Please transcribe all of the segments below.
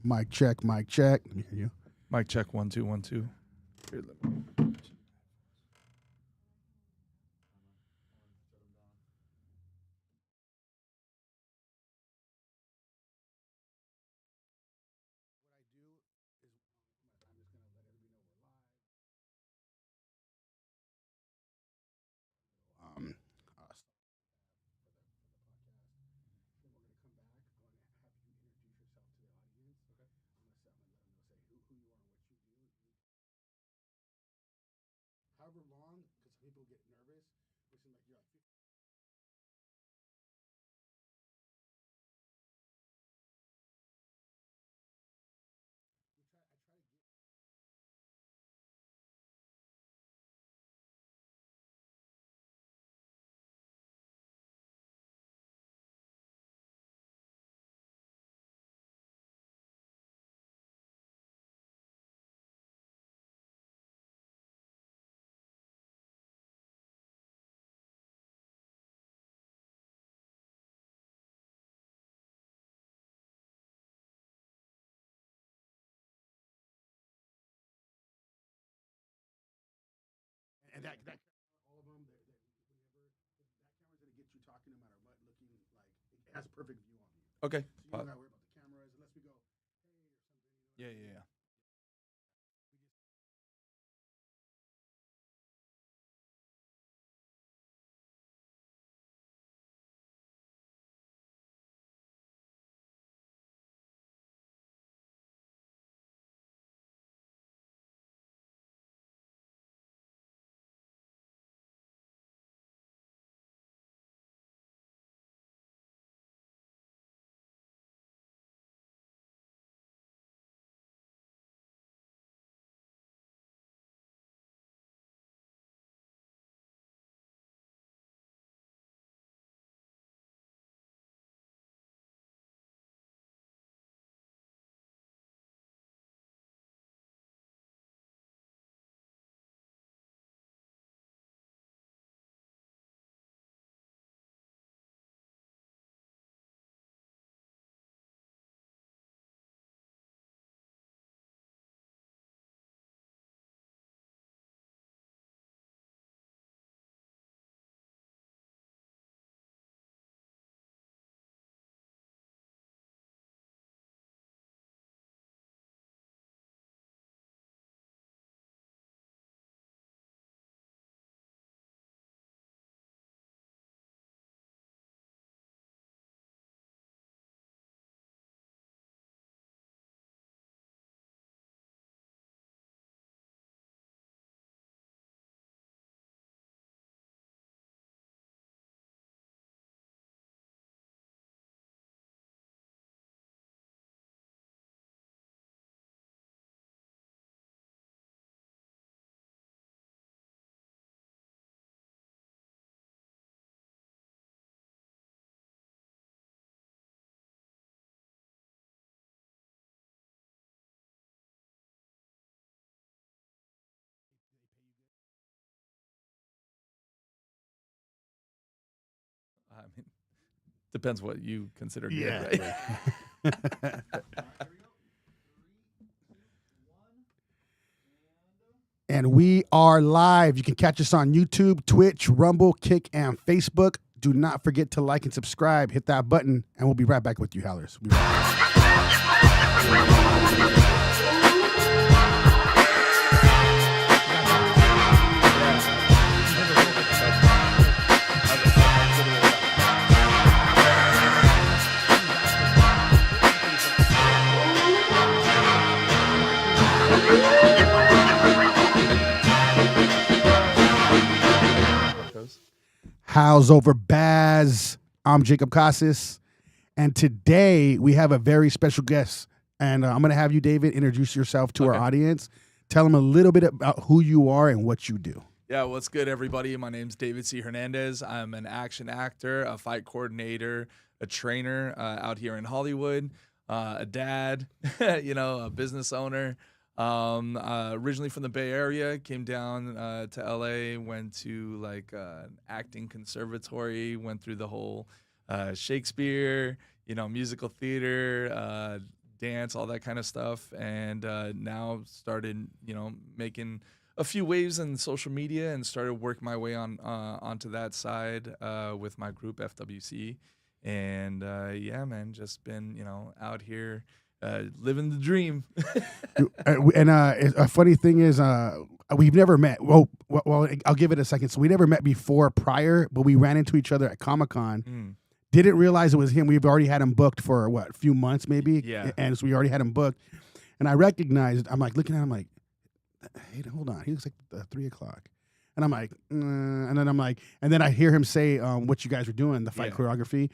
Mic check, mic check. Let me hear you. Mic check 1 2 1 2. Here, let me- Um, however long, because people get nervous. Listen, like you're like. And that all of them, whenever that camera's gonna get you talking no matter what, looking like it has a perfect view on you. Okay. So you don't gotta worry about the cameras unless we go, hey, or something. Yeah, yeah, yeah. I mean, depends what you consider good, right? And we are live. You can catch us on YouTube, Twitch, Rumble, Kick, and Facebook. Do not forget to like and subscribe. Hit that button, and we'll be right back with you, Howlers. We'll be right back. Howls over Baaz. I'm Jacob Casas. And today we have a very special guest. And I'm going to have you, David, introduce yourself to our audience. Tell them a little bit about who you are and what you do. Yeah, what's good, everybody? My name's David C. Hernandez. I'm an action actor, a fight coordinator, a trainer out here in Hollywood, a dad, a business owner. Originally from the Bay Area, came down to LA, went to an acting conservatory, went through the whole Shakespeare, musical theater, dance, all that kind of stuff, and now started, making a few waves in social media and started working my way on onto that side with my group FWC, and yeah, man, just been out here living the dream. And a funny thing is, we've never met. Well, I'll give it a second. So we never met before prior, but we ran into each other at Comic-Con. Mm. Didn't realize it was him. We've already had him booked for a few months maybe. Yeah. And so we already had him booked. And I recognized, I'm like looking at him like, hey, hold on. He looks like 3 o'clock. And I'm like, and then I'm like, and then I hear him say what you guys were doing, the fight choreography.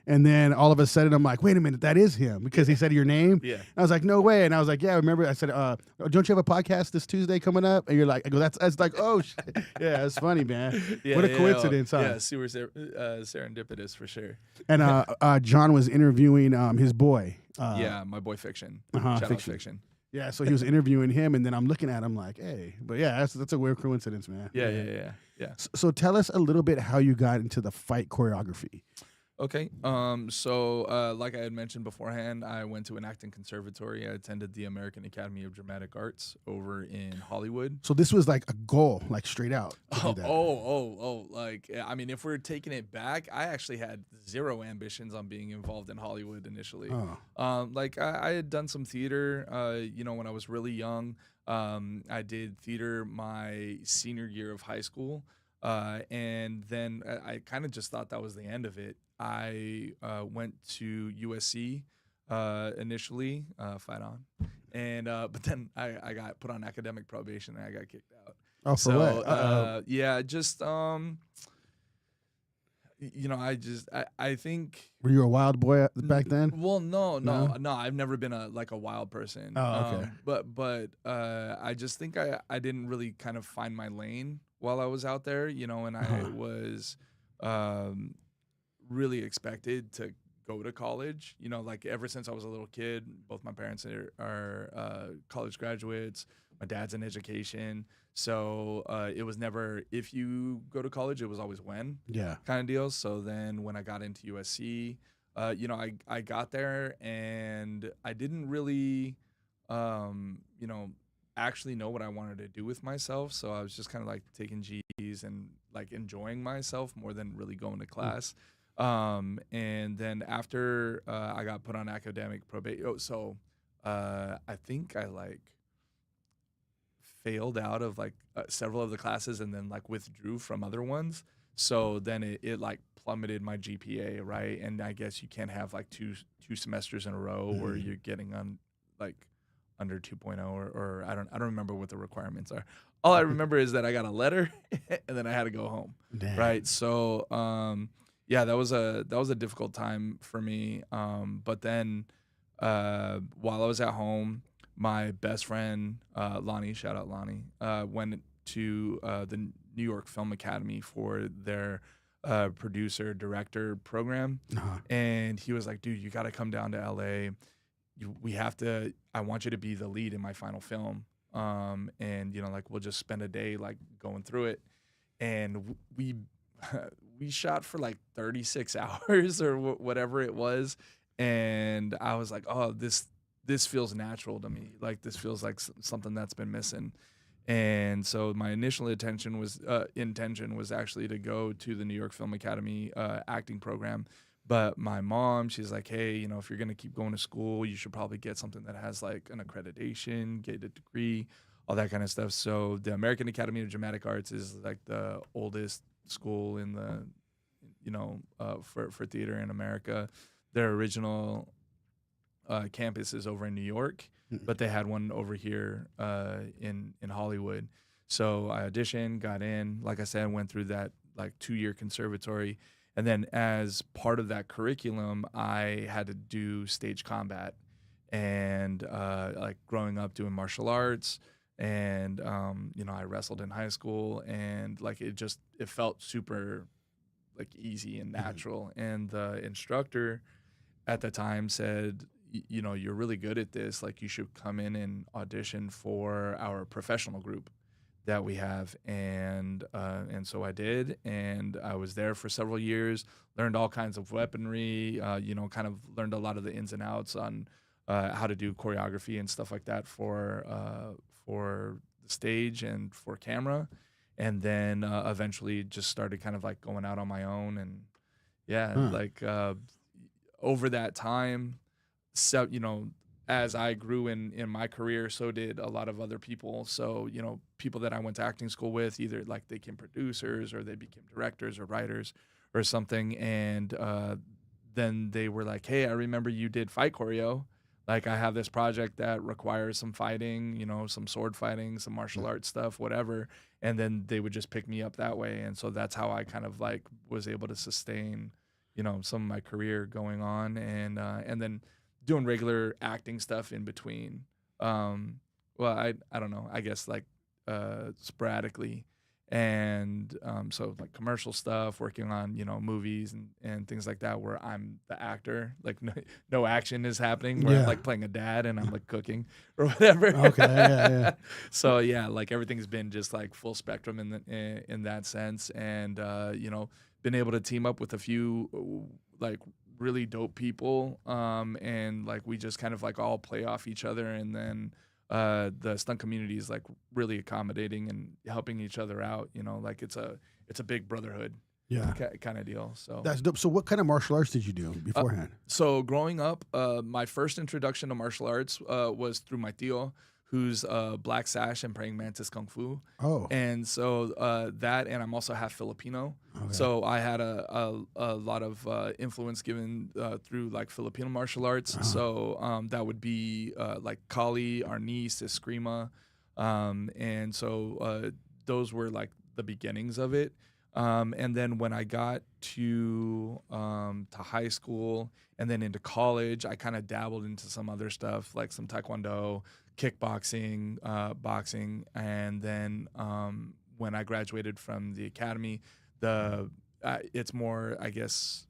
And then all of a sudden I'm like, wait a minute, that is him, because he said your name. Yeah. I was like, no way. And I was like, yeah, remember I said, don't you have a podcast this Tuesday coming up? And you're like, I go, that's like, oh shit. Yeah, it's funny, man. What a coincidence, huh? Yeah, super serendipitous for sure. And John was interviewing his boy. Yeah, my boy Fiction. Shout out Fiction. Yeah, so he was interviewing him, and then I'm looking at him like, hey. But yeah, that's a weird coincidence, man. Yeah. So tell us a little bit how you got into the fight choreography. Okay. So like I had mentioned beforehand, I went to an acting conservatory. I attended the American Academy of Dramatic Arts over in Hollywood. So this was like a goal, like straight out. Like, I mean, if we're taking it back, I actually had zero ambitions on being involved in Hollywood initially. Like I had done some theater, when I was really young. I did theater my senior year of high school. And then I kind of just thought that was the end of it. I went to USC initially, fight on, and but then I got put on academic probation and I got kicked out. Oh, for what? Yeah, just I think. Were you a wild boy back then? Well, no. I've never been a wild person. Oh, okay. But I just think I didn't really kind of find my lane while I was out there, and I was really expected to go to college. Like ever since I was a little kid, both my parents are college graduates. My dad's in education. So it was never if you go to college, it was always when kind of deal. So then when I got into USC, I got there and I didn't really, actually know what I wanted to do with myself. So I was just kind of like taking G's and like enjoying myself more than really going to class. And then after I got put on academic probation, I think I failed out of several of the classes and then withdrew from other ones. So then it plummeted my GPA, right? And I guess you can't have two semesters in a row where you're getting on under 2.0 or I don't remember what the requirements are. All I remember is that I got a letter and then I had to go home. Damn. Right? So yeah, that was a difficult time for me. But then while I was at home, my best friend Lonnie, shout out Lonnie, went to the New York Film Academy for their producer director program. And he was like, dude, you got to come down to LA. I want you to be the lead in my final film. And we'll just spend a day going through it. And we shot for 36 hours or whatever it was. And I was like, oh, this feels natural to me. This feels like something that's been missing. And so my initial intention was actually to go to the New York Film Academy acting program. But my mom, she's like, hey, if you're going to keep going to school, you should probably get something that has an accreditation, get a degree, all that kind of stuff. So the American Academy of Dramatic Arts is the oldest school in the, for theater in America. Their original campus is over in New York, but they had one over here in Hollywood. So I auditioned, got in. Like I said, I went through that 2-year conservatory. And then as part of that curriculum, I had to do stage combat. And growing up doing martial arts and, I wrestled in high school and it felt super easy and natural. And the instructor at the time said, you're really good at this. You should come in and audition for our professional group that we have. And so I did. And I was there for several years, learned all kinds of weaponry, kind of learned a lot of the ins and outs on how to do choreography and stuff like that for the stage and for camera, and then eventually just started kind of like going out on my own, and like over that time, so as I grew in my career, so did a lot of other people. So, people that I went to acting school with, either like they became producers or they became directors or writers or something. And then they were like, hey, I remember you did fight choreo. Like, I have this project that requires some fighting, some sword fighting, some martial arts stuff, whatever. And then they would just pick me up that way. And so that's how I kind of like was able to sustain, some of my career going on. And then doing regular acting stuff in between. Well, I don't know, I guess like sporadically. And so like commercial stuff, working on, movies and things like that where I'm the actor, like no action is happening, where I'm like playing a dad and I'm like cooking or whatever. Okay, yeah. So yeah, like everything's been just like full spectrum in that sense. And, been able to team up with a few like really dope people, and like we just kind of like all play off each other, and then the stunt community is like really accommodating and helping each other out, like it's a big brotherhood kind of deal. So that's dope. So what kind of martial arts did you do beforehand? So growing up, my first introduction to martial arts was through my tío, who's Black Sash and Praying Mantis Kung Fu. Oh. And so that, and I'm also half Filipino. Okay. So I had a lot of influence given through like Filipino martial arts. Uh-huh. So that would be like Kali, Arnis, Eskrima. And so those were like the beginnings of it. And then when I got to high school and then into college, I kind of dabbled into some other stuff, like some Taekwondo, kickboxing, boxing. And then when I graduated from the academy, it's more, I guess,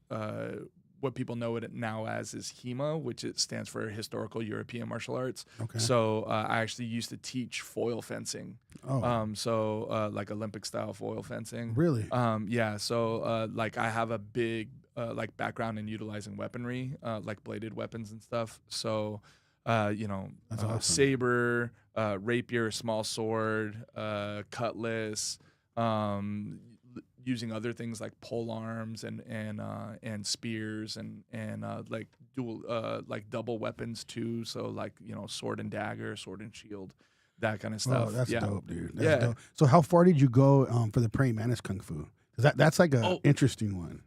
what people know it now as is HEMA, which it stands for Historical European Martial Arts. Okay. So I actually used to teach foil fencing. Oh. So like Olympic style foil fencing. Really? Yeah. So like I have a big like background in utilizing weaponry, like bladed weapons and stuff. So that's awesome. Saber, rapier, small sword, cutlass, using other things like pole arms and spears and like dual like double weapons too. So like sword and dagger, sword and shield, that kind of stuff. Oh, that's dope, dude. That's dope. So how far did you go for the Praying Mantis Kung Fu? That's like a interesting one.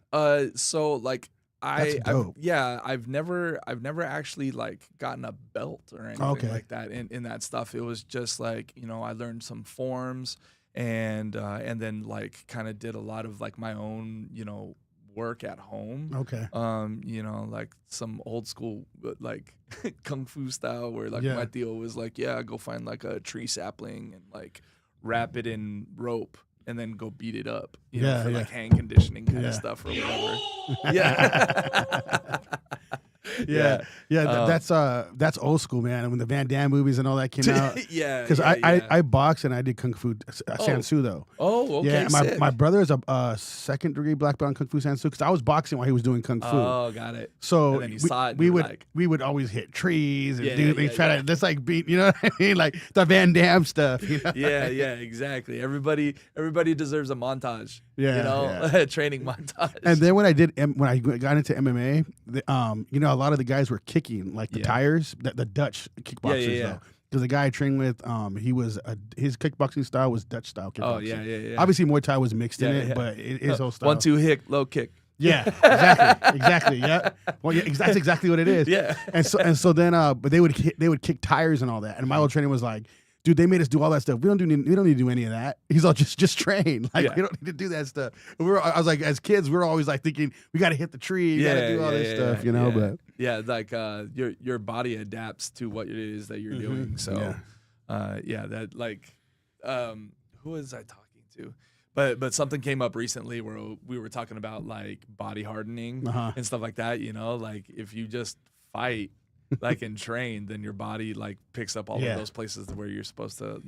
So like I've never actually like gotten a belt or anything like that in that stuff. It was just like I learned some forms. And then like kind of did a lot of like my own, work at home. Okay. Like some old school like kung fu style where like my tío was like, go find like a tree sapling and like wrap it in rope and then go beat it up, for like hand conditioning kind of stuff or whatever. That's old school, man. When the Van Damme movies and all that came out, because I boxed and I did kung fu sansu though. Oh, okay. Yeah, my brother is a second degree black belt in kung fu sansu because I was boxing while he was doing kung fu. Oh, got it. So and then you saw it. We would always hit trees and do things. Try to that's like beat. You know what I mean? Like the Van Damme stuff. Yeah, exactly. Everybody deserves a montage. Training montage. And then when I got into MMA, a lot of the guys were kicking like the tires, the Dutch kickboxers though. Because the guy I trained with, his kickboxing style was Dutch style kickboxing. Oh yeah. Obviously Muay Thai was mixed in it, but his whole style. 1-2 hit, low kick. Yeah, exactly. Yeah. Well, that's exactly what it is. Yeah. And so then, but they would kick tires and all that. And my old trainer was like, dude, they made us do all that stuff. We don't need to do any of that. He's all just train. Like we don't need to do that stuff. I was like, as kids, we were always like thinking we got to hit the tree, we got to do all this stuff, But like your body adapts to what it is that you're doing. So that like who was I talking to? But something came up recently where we were talking about like body hardening and stuff like that. Like if you just fight. Like and train, then your body like picks up all of those places where you're supposed to,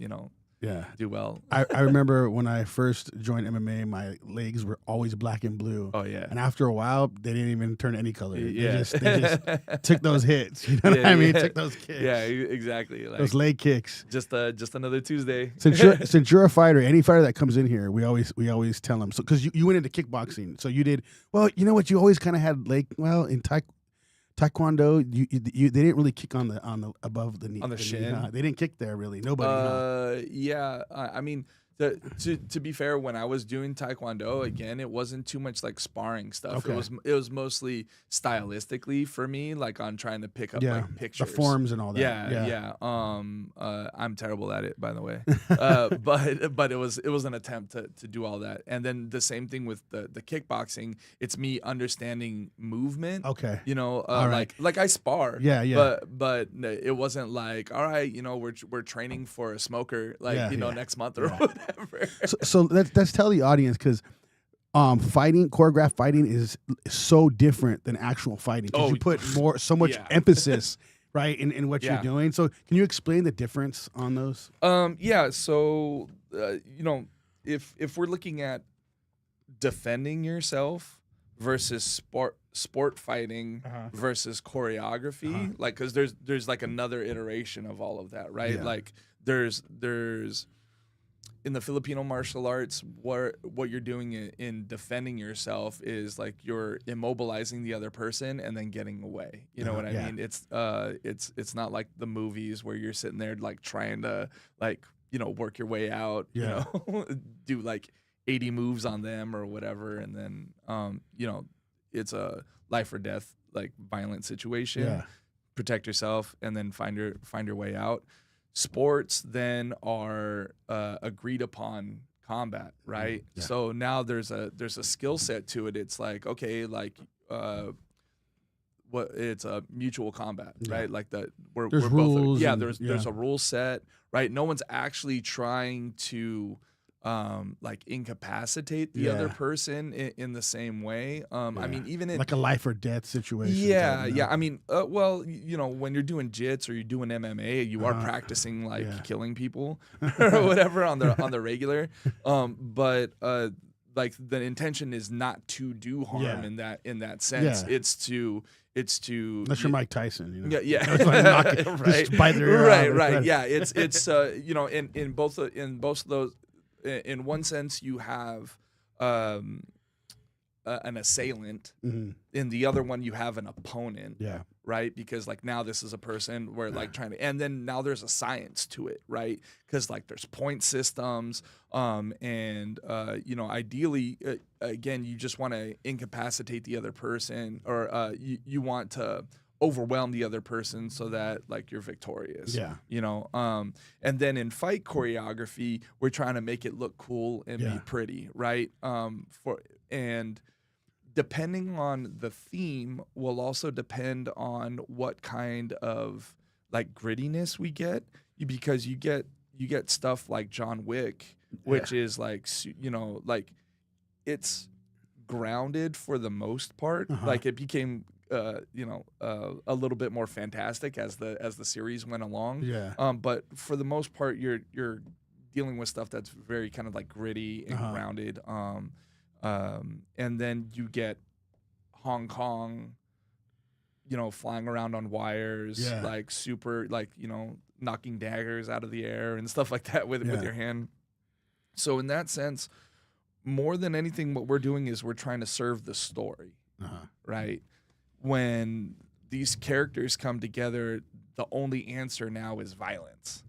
Yeah. do well. I remember when I first joined MMA, my legs were always black and blue. Oh yeah. And after a while, they didn't even turn any color. Yeah. They just took those hits. You know what I mean? Took those kicks. Yeah, exactly. Like, those leg kicks. just another Tuesday. Since you're a fighter, any fighter that comes in here, we always tell them. So because you went into kickboxing, so you did well. You know what? You always kind of had in Taekwondo, they didn't really kick on the above the knee, On the shin. Knee, They didn't kick there really. Nobody. Yeah. I mean, to be fair, when I was doing Taekwondo, again, it wasn't too much like sparring stuff. Okay. It was mostly stylistically for me, like on trying to pick up like pictures, the forms and all that. Yeah. I'm terrible at it, by the way. But it was an attempt to do all that. And then the same thing with the kickboxing. It's me understanding movement. Okay. You know, right. like I spar. Yeah. But it wasn't like, all right, you know, we're training for a smoker, like next month or whatever. So let's tell the audience, because choreographed fighting is so different than actual fighting. Because you put so much emphasis, right, in what you're doing. So can you explain the difference on those? Yeah. So you know, if we're looking at defending yourself versus sport fighting versus choreography, like, because there's like another iteration of all of that, right? Like there's in the Filipino martial arts, what you're doing in defending yourself is like you're immobilizing the other person and then getting away. You know what I mean? It's not like the movies where you're sitting there like trying to like, you know, work your way out, you know, do like 80 moves on them or whatever, and then you know, it's a life or death like violent situation. Protect yourself and then find your way out. Sports then are agreed upon combat, right? So now there's a skill set to it. It's like, okay, like it's a mutual combat, right? Like we're rules. Both there's a rule set, right? No one's actually trying to like incapacitate the other person in the same way. I mean, even in like a life or death situation. Yeah. I mean, well, you know, when you're doing jits or you're doing MMA, you are practicing like killing people or whatever on the regular. But like the intention is not to do harm in that sense. It's to unless you're Mike Tyson, you know. Right. Just bite their ear out. Right. Yeah. It's you know, in both of those. In one sense, you have an assailant. In the other one, you have an opponent. Right? Because like now this is a person where like trying to, and then now there's a science to it, right? Because like there's point systems, and you know, ideally, again, you just want to incapacitate the other person, or you want to overwhelm the other person so that like you're victorious. You know, and then in fight choreography, we're trying to make it look cool and be pretty, right? And depending on the theme will also depend on what kind of like grittiness we get, because you get stuff like John Wick, which is like, you know, like it's grounded for the most part. Like it became you know, a little bit more fantastic as the series went along. But for the most part, you're dealing with stuff that's very kind of like gritty and grounded. And then you get Hong Kong, you know, flying around on wires, like super, like, you know, knocking daggers out of the air and stuff like that with your hand. So in that sense, more than anything, what we're doing is we're trying to serve the story, right? When these characters come together, the only answer now is violence.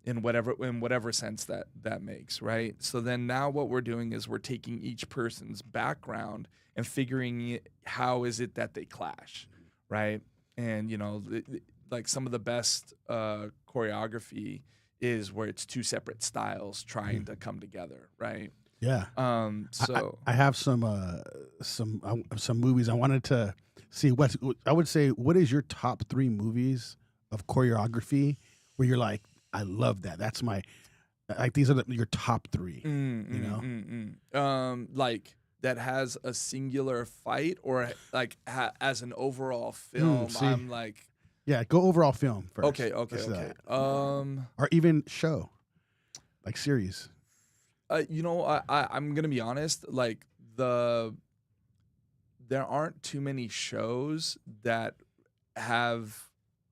In whatever sense that makes, right? So then now what we're doing is we're taking each person's background and figuring how is it that they clash, right? And you know, like some of the best choreography is where it's two separate styles trying to come together, right? So I have some movies I wanted to see. What is your top 3 movies of choreography where you're like, I love that. That's my, like, these are your top 3. You know, like that has a singular fight, or like as an overall film. I'm like, go overall film first. Okay. Or even show. like series? I'm gonna be honest. Like there aren't too many shows that have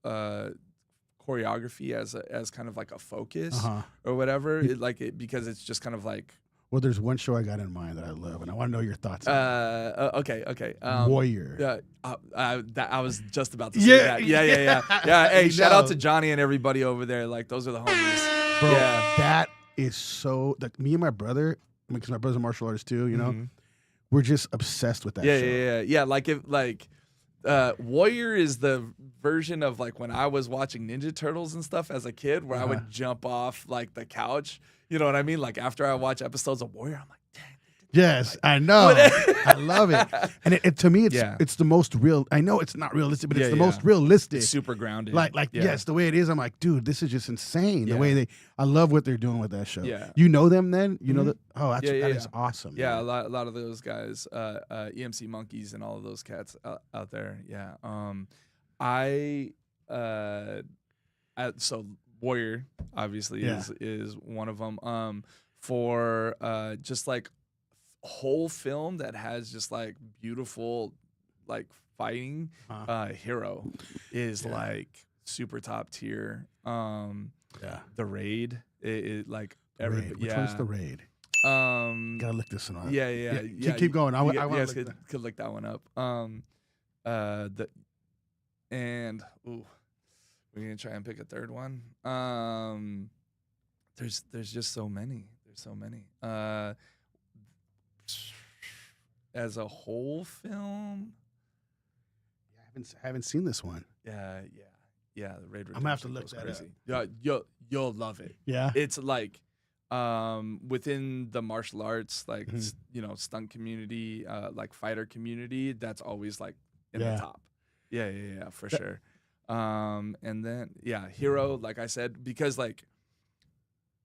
choreography as kind of like a focus or whatever. Because it's just kind of like. Well, there's one show I got in mind that I love, and I want to know your thoughts on it. Okay. Warrior. Yeah, I was just about to say that. Yeah. Hey, shout out to Johnny and everybody over there. Like, those are the homies. Bro, that is so. Like, me and my brother, because my brother's a martial artist too, you know, we're just obsessed with that show. Yeah. Warrior is the version of like when I was watching Ninja Turtles and stuff as a kid, where I would jump off like the couch. You know what I mean? Like, after I watch episodes of Warrior, I'm like, dang. Yes, I know. I love it. And it to me, it's the most real. I know it's not realistic, but it's the most realistic. It's super grounded. Yes, the way it is. I'm like, dude, this is just insane. The way I love what they're doing with that show. Yeah. You know them then? You know that? Oh, that is awesome. Yeah, a lot of those guys, EMC Monkeys and all of those cats out there. Yeah. So Warrior obviously is one of them. For just like whole film that has just like beautiful like fighting, Hero is like super top tier. The Raid, it like every Which one's the Raid? Gotta look this one up. Yeah. Keep going. I want to could look that one up. We're gonna try and pick a third one. There's just so many. There's so many. As a whole film, I haven't seen this one. Yeah. The Raid Redemption. I'm gonna have to look that crazy. Yeah, you'll love it. Yeah, it's like within the martial arts, like stunt community, like fighter community. That's always like in the top. Yeah, for sure. And then Hero, like I said, because like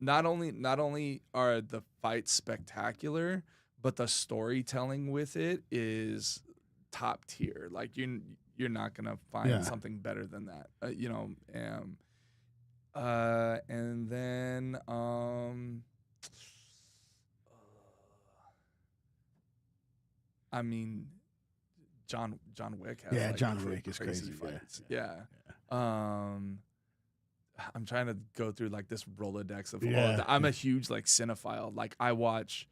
not only are the fights spectacular, but the storytelling with it is top tier. Like you're not gonna find something better than that. And then I mean, John Wick has John Wick is crazy fights. Yeah. I'm trying to go through like this Rolodex of all of that. I'm a huge like cinephile. Like, I watch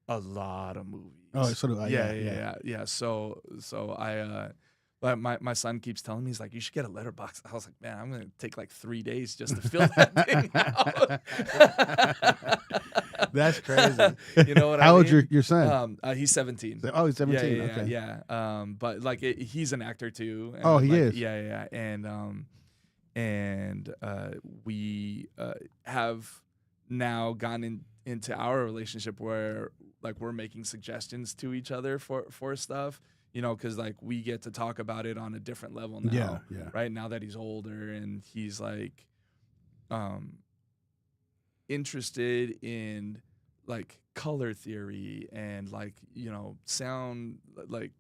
a lot of movies. Oh, so do I. Yeah. So I but my son keeps telling me, he's like, you should get a letterbox. I was like, man, I'm gonna take like 3 days just to fill that thing out. That's crazy. You know what I mean? How old's your son? He's 17. Oh, he's 17. Okay. Yeah. But like he's an actor too. And he is. Yeah. And we have now gone into our relationship where like we're making suggestions to each other for stuff, because like we get to talk about it on a different level now. Yeah. Right now that he's older and he's like interested in like color theory and like sound, like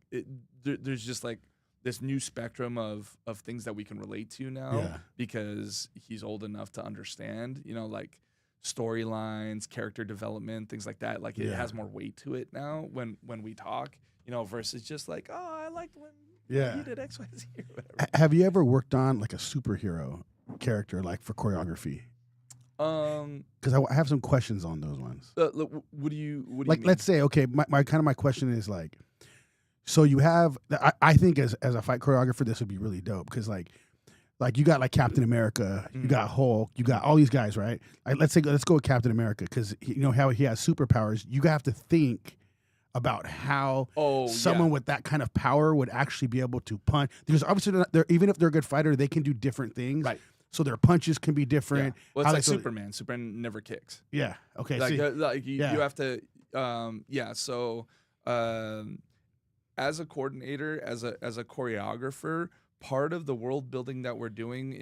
there's just like this new spectrum of things that we can relate to now because he's old enough to understand, like storylines, character development, things like that. Like it has more weight to it now when we talk, versus just like, oh, I liked when you did X, Y, Z or whatever. Have you ever worked on like a superhero character, like for choreography? Because I have some questions on those ones. What do you like? Let's say, okay, my question is like, so you have, I think as a fight choreographer, this would be really dope because like you got like Captain America, you got Hulk, you got all these guys, right? Like, let's go with Captain America because how he has superpowers. You have to think about how someone with that kind of power would actually be able to punch. Because obviously, even if they're a good fighter, they can do different things. Right. So their punches can be different. Yeah. Well, it's like Superman. Superman never kicks. Yeah. Okay. Like, you have to. So as a coordinator, as a choreographer, part of the world building that we're doing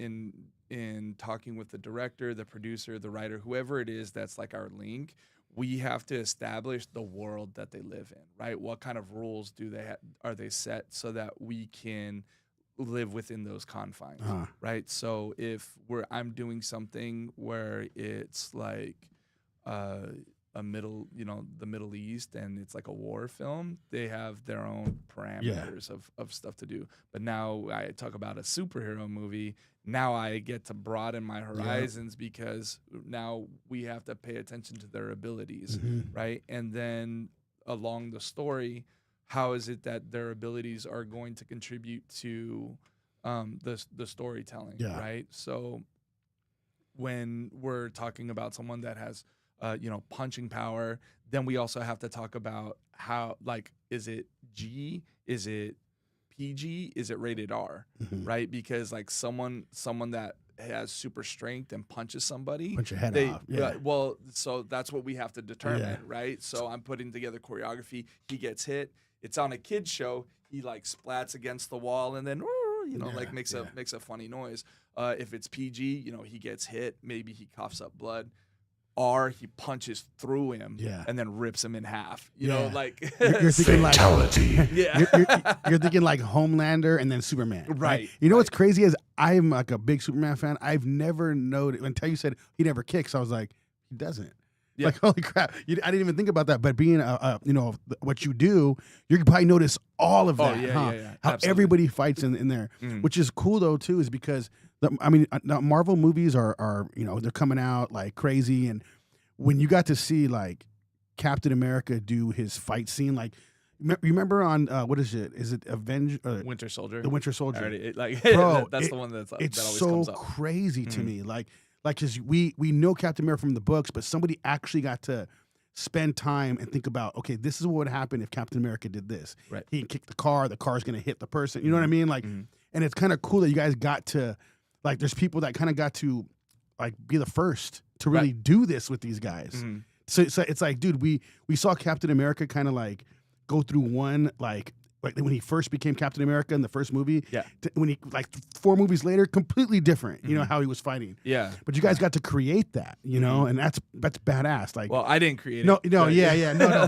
in talking with the director, the producer, the writer, whoever it is that's like our link, we have to establish the world that they live in, right? What kind of rules are they set so that we can live within those confines, right? So if I'm doing something where it's like a middle, the Middle East, and it's like a war film, they have their own parameters of stuff to do. But now I talk about a superhero movie. Now I get to broaden my horizons because now we have to pay attention to their abilities, right? And then along the story, how is it that their abilities are going to contribute to the storytelling, right? So when we're talking about someone that has punching power, then we also have to talk about how, like, is it G, is it PG, is it rated R, right? Because like someone that has super strength and punches somebody, punch your head off. Well, so that's what we have to determine, right? So I'm putting together choreography. He gets hit. It's on a kid's show. He like splats against the wall and then makes a funny noise. If it's PG, he gets hit. Maybe he coughs up blood. Or he punches through him and then rips him in half. You know, like you're thinking fatality. You're thinking like Homelander and then Superman. Right. You know what's crazy is I'm like a big Superman fan. I've never noticed until you said he never kicks. I was like, he doesn't. Yeah. Like, holy crap. I didn't even think about that. But being, what you do, you can probably notice all of that. How Absolutely. everybody fights in there, which is cool, though, too, is because, now Marvel movies are they're coming out like crazy. And when you got to see, like, Captain America do his fight scene, like, remember on, what is it? Is it Winter Soldier? The Winter Soldier. Bro, that's the one that it's always so comes up. crazy to me. Like, because we know Captain America from the books, but somebody actually got to spend time and think about, okay, this is what would happen if Captain America did this. Right. He can kick the car's going to hit the person. You know what I mean? Like, and it's kind of cool that you guys got to, like, there's people that kind of got to, like, be the first to really do this with these guys. So it's like, dude, we saw Captain America kind of like go through one, like when he first became Captain America in the first movie, when he, like, 4 movies later, completely different, how he was fighting. Yeah. But you guys got to create that, and that's badass. Like, well, I didn't create it. No, no.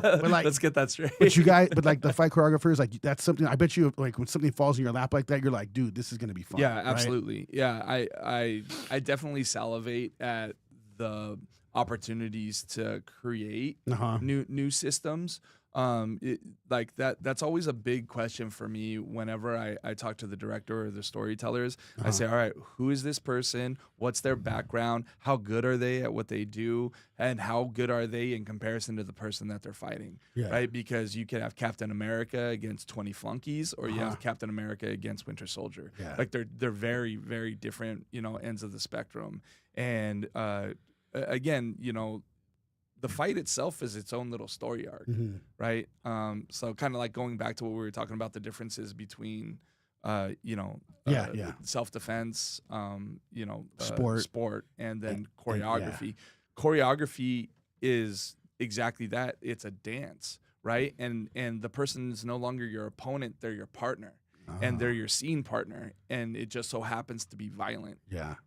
But like, let's get that straight. but like the fight choreographers, like, that's something, I bet you, like, when something falls in your lap like that, you're like, dude, this is going to be fun. Yeah, right? absolutely. Yeah, I definitely salivate at the opportunities to create new systems. Like that's always a big question for me whenever I talk to the director or the storytellers. I say, all right, who is this person? What's their background? How good are they at what they do? And how good are they in comparison to the person that they're fighting? Right? Because you could have Captain America against 20 flunkies, or you have Captain America against Winter Soldier. Like they're very, very different, ends of the spectrum. And again, the fight itself is its own little story arc, right? So kind of like going back to what we were talking about, the differences between, self-defense, sport, and then choreography. Choreography is exactly that. It's a dance, right? And the person is no longer your opponent; they're your partner, and they're your scene partner. And it just so happens to be violent,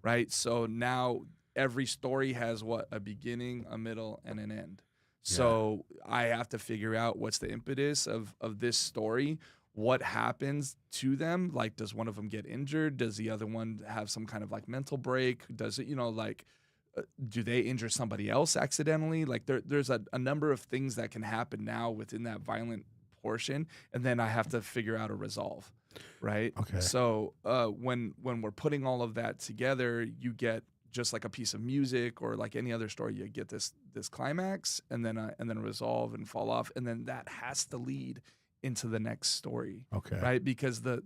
right? So now every story has a beginning, a middle, and an end. So I have to figure out what's the impetus of this story. What happens to them? Like, does one of them get injured? Does the other one have some kind of like mental break? Does it, do they injure somebody else accidentally? Like there's a number of things that can happen now within that violent portion. And then I have to figure out a resolve. Right. Okay. So when we're putting all of that together, you get just like a piece of music or like any other story, you get this climax and then resolve and fall off, and then that has to lead into the next story. Okay. Right? Because the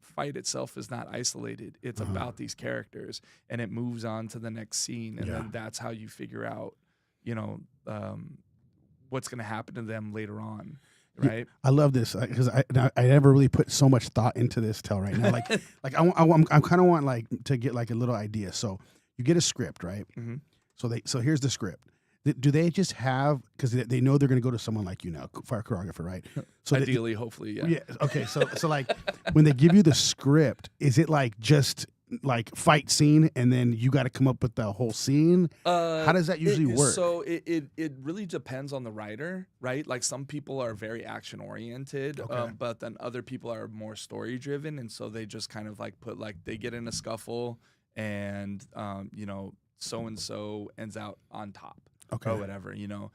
fight itself is not isolated. It's about these characters, and it moves on to the next scene, and then that's how you figure out, what's going to happen to them later on. Right. I love this because I never really put so much thought into this till right now. Like I kind of want like to get like a little idea. So you get a script, right? So here's the script. Do they just have, because they know they're going to go to someone like fire choreographer, right? So ideally, hopefully, yeah. Yeah. Okay. So like when they give you the script, is it like just like fight scene and then you got to come up with the whole scene? How does that usually work? So it really depends on the writer, right? Like some people are very action oriented, but then other people are more story driven, and so they just kind of like they get in a scuffle and so and so ends out on top. Okay. or whatever, you know.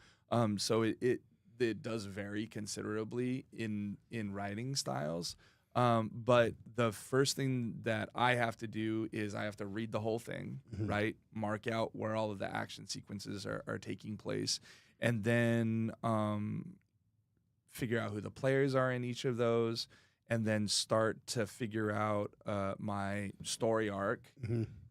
So it does vary considerably in writing styles. But the first thing that I have to do is I have to read the whole thing, right? Mark out where all of the action sequences are taking place, and then figure out who the players are in each of those, and then start to figure out my story arc.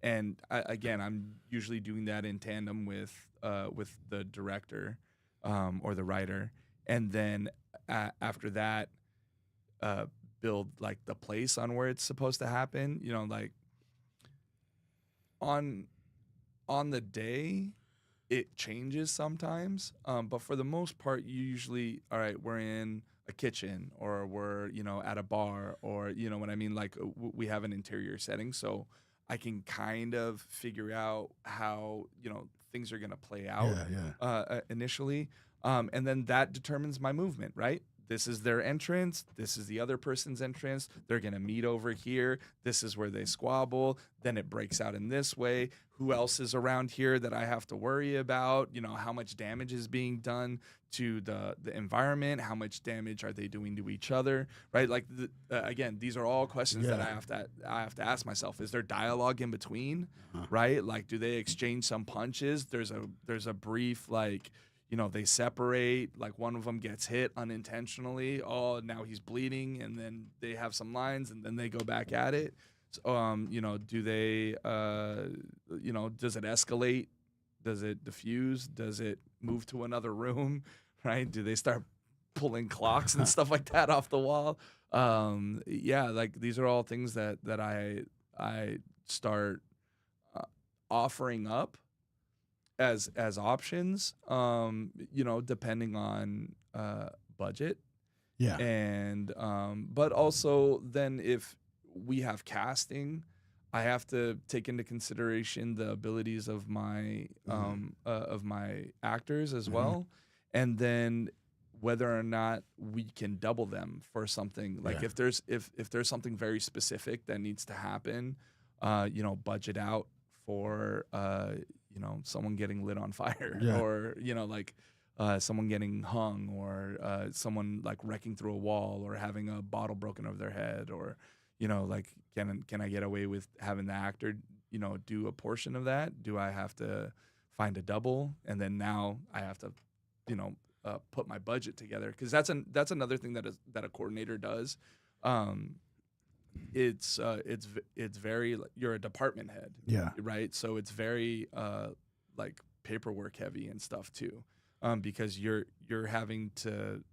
And again, I'm usually doing that in tandem with the director or the writer, and then after that, build like the place on where it's supposed to happen. You know, like on the day, it changes sometimes, but for the most part, you usually, all right, we're in a kitchen, or we're, you know, at a bar, or, you know what I mean, like we have an interior setting, so I can kind of figure out how, you know, things are going to play out initially, and then that determines my movement, right? This is their entrance. This is the other person's entrance. They're going to meet over here. This is where they squabble. Then it breaks out in this way. Who else is around here that I have to worry about? You know, how much damage is being done to the environment? How much damage are they doing to each other? Right? Like, again, these are all questions that I have to ask myself. Is there dialogue in between? Right? Like, do they exchange some punches? There's a brief, like, you know, they separate, like one of them gets hit unintentionally. Oh, now he's bleeding, and then they have some lines, and then they go back at it. So, you know, do they, you know, does it escalate? Does it diffuse? Does it move to another room? Right? Do they start pulling clocks and stuff like that off the wall? Yeah, like these are all things that I start offering up as options, you know, depending on budget. Yeah. And but also then if we have casting, I have to take into consideration the abilities of my actors as well, and then whether or not we can double them for something. Like if there's something very specific that needs to happen, you know, budget out for you know, someone getting lit on fire, or, you know, like someone getting hung, or someone like wrecking through a wall, or having a bottle broken over their head, or, you know, like can I get away with having the actor, you know, do a portion of that? Do I have to find a double? And then now I have to, you know, put my budget together, because that's another thing that a coordinator does. It's very, you're a department head, right? So it's very like paperwork heavy and stuff too, because you're having to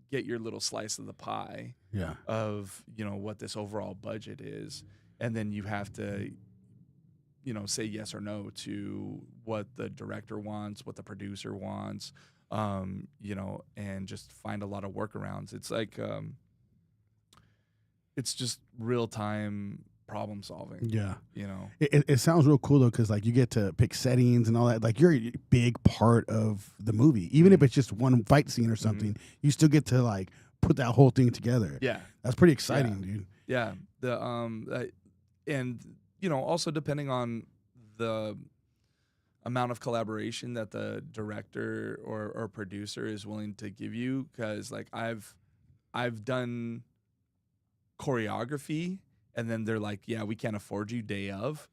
get your little slice of the pie of, you know, what this overall budget is, and then you have to, you know, say yes or no to what the director wants, what the producer wants, you know, and just find a lot of workarounds. It's like it's just real time problem solving. Yeah. You know, it sounds real cool though, because like you get to pick settings and all that. Like you're a big part of the movie, even if it's just one fight scene or something. You still get to like put that whole thing together. Yeah, that's pretty exciting, dude. Yeah, and you know, also depending on the amount of collaboration that the director or producer is willing to give you, because like I've done choreography, and then they're like, yeah, we can't afford you day of.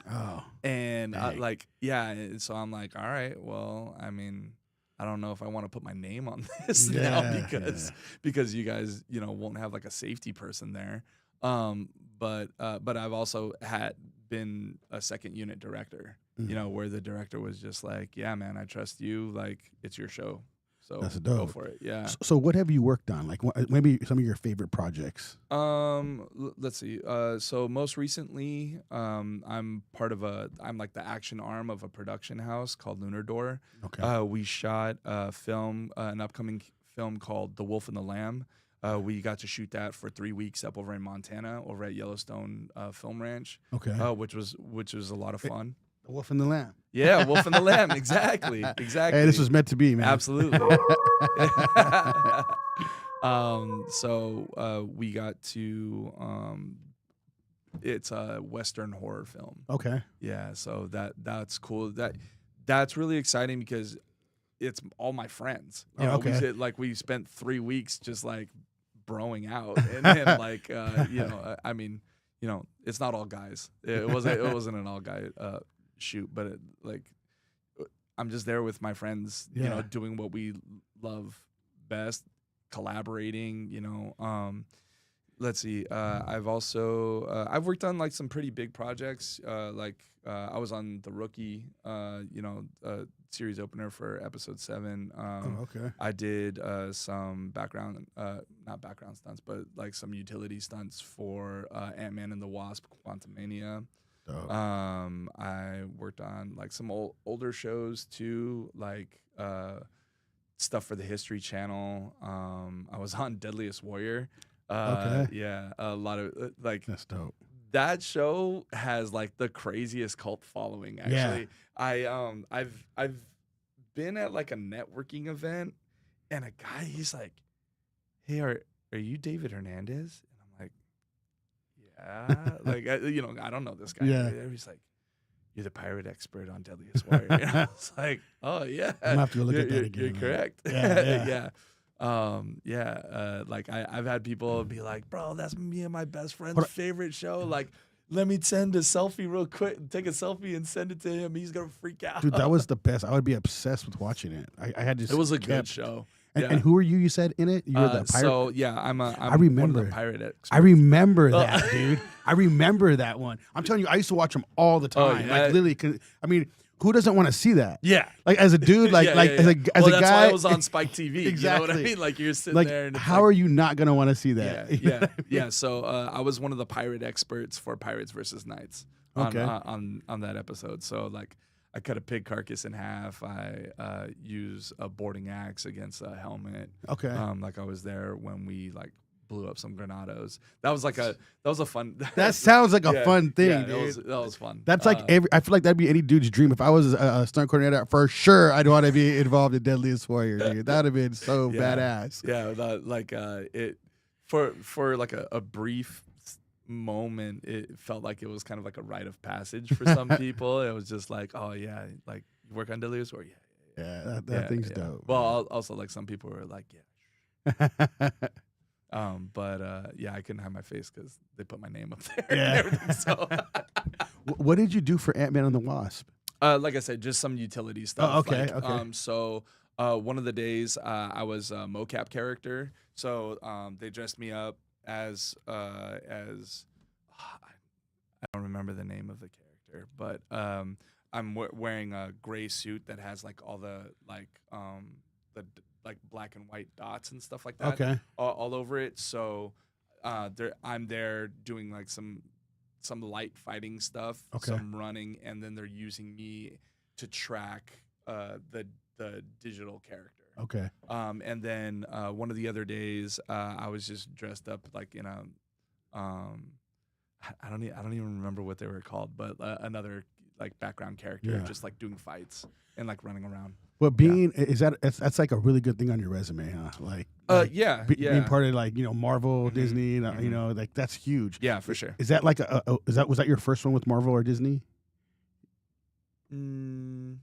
Oh, and like, yeah, so I'm like, all right, well, I mean, I don't know if I want to put my name on this now, because you guys, you know, won't have like a safety person there. But I've also been a second unit director, you know, where the director was just like, yeah, man, I trust you, like it's your show. So that's dope. Go for it. Yeah. So what have you worked on? Like maybe some of your favorite projects? Let's see. So most recently, I'm like the action arm of a production house called Lunar Door. Okay. We shot a film, an upcoming film called The Wolf and the Lamb. We got to shoot that for 3 weeks up over in Montana, over at Yellowstone Film Ranch. Okay. Which was a lot of fun. The Wolf and the Lamb. Yeah, Wolf and the Lamb. Exactly. Hey, this was meant to be, man. Absolutely. So we got to. It's a Western horror film. Okay. Yeah, so that's cool. that's really exciting because it's all my friends. You know, okay. we spent 3 weeks just like broing out, and then like I mean, it's not all guys. It wasn't an all guy shoot, but I'm just there with my friends, Yeah. doing what we love best, collaborating, let's see. I've also I've worked on like some pretty big projects. I was on The Rookie, series opener for episode 7. Okay. I did some not background stunts, but like some utility stunts for Ant-Man and the Wasp: Quantumania. Dope. I worked on like some older shows too, like stuff for the History Channel. I was on Deadliest Warrior. Okay. Yeah, a lot of That's dope. that show has like the craziest cult following. Actually, I've been at like a networking event, and a guy, he's like, "Hey, are you David Hernandez?" And I'm like, "Yeah." Like I don't know this guy. Yeah. He's like, "You're the pirate expert on Deadliest Warrior." And I was like, "Oh yeah, I'm gonna have to go look at that you're again. Man. correct." Yeah. Like I've had people be like, "Bro, that's me and my best friend's favorite show. Like, let me send a selfie real quick. Take a selfie and send it to him. He's gonna freak out." Dude, that was the best. I would be obsessed with watching it. I had just. It was a good show. And who are you? You said in it. You're the pirate. So yeah, I'm I remember one of the pirate experts. I remember that, dude. I remember that one. I'm telling you, I used to watch them all the time. yeah. Like literally, I mean, who doesn't want to see that? Yeah. Like as a dude, like as a that's guy. why it was on Spike TV. Exactly. You know what I mean? Like you're sitting like, there, and it's how are you not gonna want to see that? Yeah. So I was one of the pirate experts for Pirates versus Knights on that episode. So like I cut a pig carcass in half. I use a boarding axe against a helmet. Okay. Like I was there when we like blew up some granados. That was a fun. That sounds like a fun thing, dude. That was fun. That's like I feel like that'd be any dude's dream. If I was a stunt coordinator, for sure, I'd want to be involved in Deadliest Warrior, dude. That'd have been so badass. Yeah, it for like a brief moment, it felt like it was kind of like a rite of passage for some people. It was just like, oh yeah, like you work on Deadliest Warrior. Yeah, that thing's dope. Well, also like some people were like, yeah. I couldn't hide my face because they put my name up there. Yeah. And everything, so. What did you do for Ant-Man and the Wasp? Like I said, just some utility stuff. Oh, okay, like, okay. So one of the days I was a mocap character. So they dressed me up as I don't remember the name of the character, but I'm wearing a gray suit that has like all the like black and white dots and stuff like that. Okay. All over it. So I'm there doing like some light fighting stuff, some running, and then they're using me to track the digital character. Okay. And then one of the other days, I was just dressed up like in a I don't even remember what they were called, but another like background character, just like doing fights and like running around. But that's like a really good thing on your resume, huh? Like being part of like Marvel, Disney, like that's huge. Yeah, for sure. Is that like was that your first one with Marvel or Disney? Because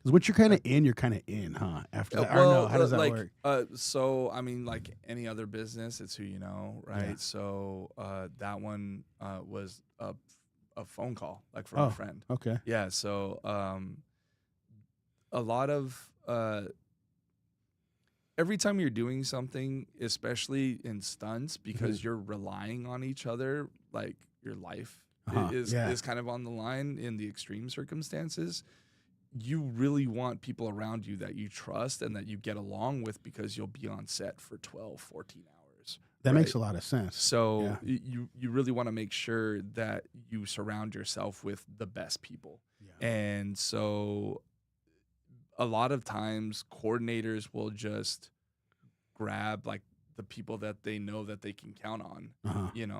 once you're kind of in, you're kind of in, huh? After that, well, or no? How does that work? So I mean, like any other business, it's who you know, right? Yeah. So that one was a phone call, like from a friend. Okay. Yeah. So a lot of every time you're doing something, especially in stunts, because you're relying on each other, like your life is kind of on the line in the extreme circumstances. You really want people around you that you trust and that you get along with, because you'll be on set for 12, 14 hours. That makes a lot of sense. So you really want to make sure that you surround yourself with the best people. Yeah. And so a lot of times coordinators will just grab like the people that they know that they can count on,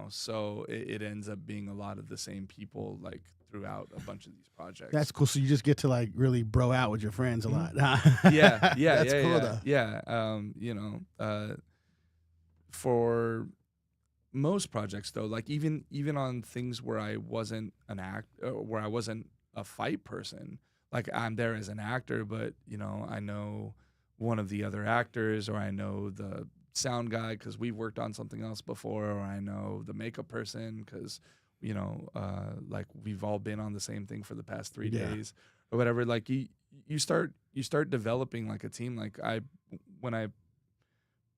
so it ends up being a lot of the same people like throughout a bunch of these projects. That's cool. So you just get to like really bro out with your friends a lot. Yeah. That's cool though. Yeah. For most projects though, like even on things where I wasn't where I wasn't a fight person, like I'm there as an actor, but you know, I know one of the other actors, or I know the sound guy because we've worked on something else before, or I know the makeup person because you know, like we've all been on the same thing for the past 3 days or whatever. Like you start developing like a team. Like when I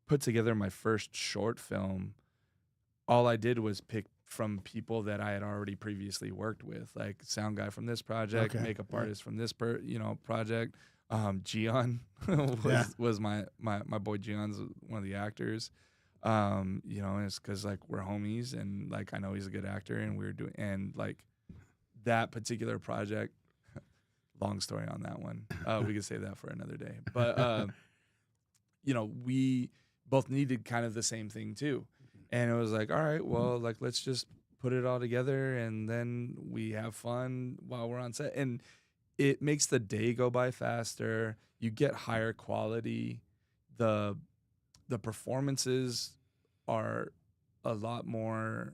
put together my first short film, all I did was pick from people that I had already previously worked with, like sound guy from this project, makeup artist from this project. Gian was my boy. Gian's one of the actors. You know, and it's because like we're homies, and like I know he's a good actor, and we were doing, and like that particular project. Long story on that one. We could save that for another day. But you know, we both needed kind of the same thing too. And it was like, all right, well, like let's just put it all together and then we have fun while we're on set. And it makes the day go by faster. You get higher quality. The performances are a lot more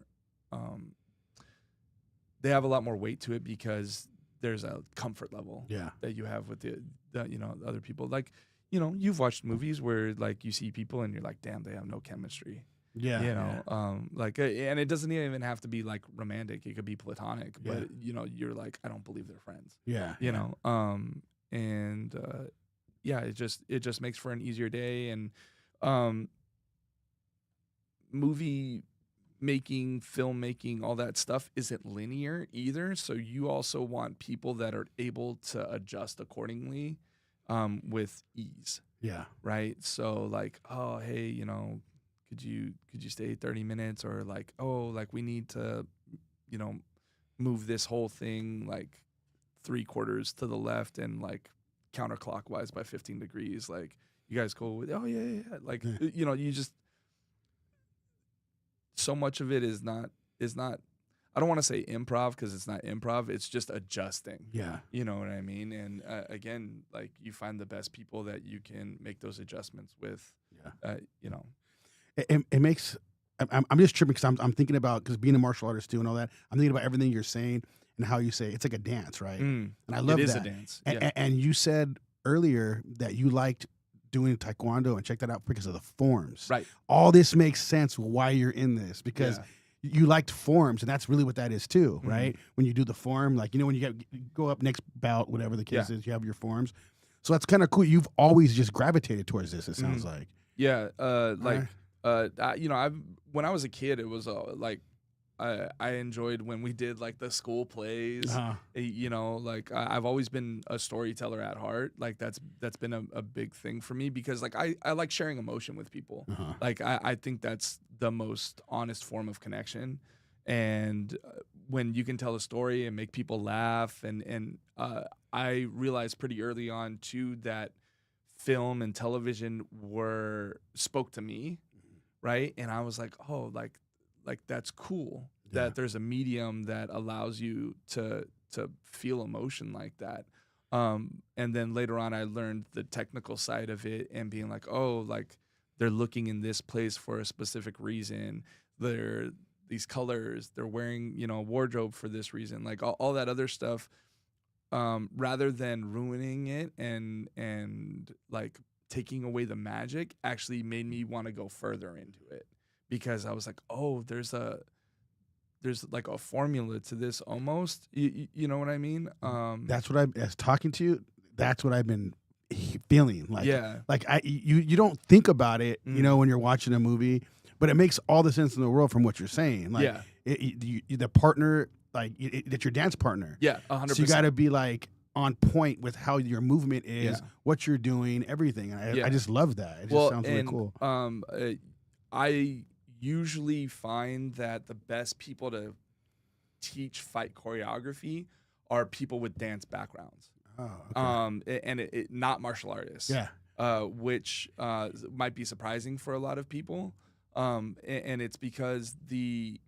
they have a lot more weight to it because there's a comfort level that you have with the you know, other people. Like, you know, you've watched movies where like you see people and you're like, damn, they have no chemistry. You know, like, and it doesn't even have to be like romantic. It could be platonic, but you know, you're like, I don't believe they're friends. You know, and it just makes for an easier day. And movie making, filmmaking, all that stuff isn't linear either. So you also want people that are able to adjust accordingly, with ease. Right. So like, oh, hey, you know, could you stay 30 minutes, or like, oh, like we need to, you know, move this whole thing like 3/4 to the left and like counterclockwise by 15 degrees. Like, you guys cool with, oh yeah. Like, you know, you just, so much of it is not, I don't want to say improv because it's not improv. It's just adjusting. You know what I mean? And again, like you find the best people that you can make those adjustments with, you know. It makes, I'm just tripping because I'm thinking about, because being a martial artist too and all that, I'm thinking about everything you're saying and how you say it's like a dance, right? And I love that. It is a dance. And you said earlier that you liked doing taekwondo, and check that out because of the forms. Right. All this makes sense why you're in this, because you liked forms, and that's really what that is too, right? When you do the form, like, you know, when you go up next bout, whatever the case is, you have your forms. So that's kind of cool. You've always just gravitated towards this, it sounds like. Yeah. You know, when I was a kid, it was like, I enjoyed when we did like the school plays. You know, like I've always been a storyteller at heart. Like that's been a big thing for me, because like I like sharing emotion with people. Like I think that's the most honest form of connection. And when you can tell a story and make people laugh, and I realized pretty early on too that film and television spoke to me, right? And I was like, oh, like that's cool that there's a medium that allows you to feel emotion like that. And then later on, I learned the technical side of it, and being like, oh, like they're looking in this place for a specific reason. They're these colors. They're wearing, you know, a wardrobe for this reason. Like all that other stuff. Rather than ruining it and like taking away the magic, actually made me want to go further into it, because I was like, oh, there's like a formula to this almost. You know what I mean? That's what as talking to you, that's what I've been feeling. Like, like you don't think about it, you know, when you're watching a movie, but it makes all the sense in the world from what you're saying. Like, the partner, like that's your dance partner. 100%. So you got to be like on point with how your movement is, what you're doing, everything. And I just love that. It just sounds really cool. I usually find that the best people to teach fight choreography are people with dance backgrounds. And it not martial artists. Which might be surprising for a lot of people. And it's because the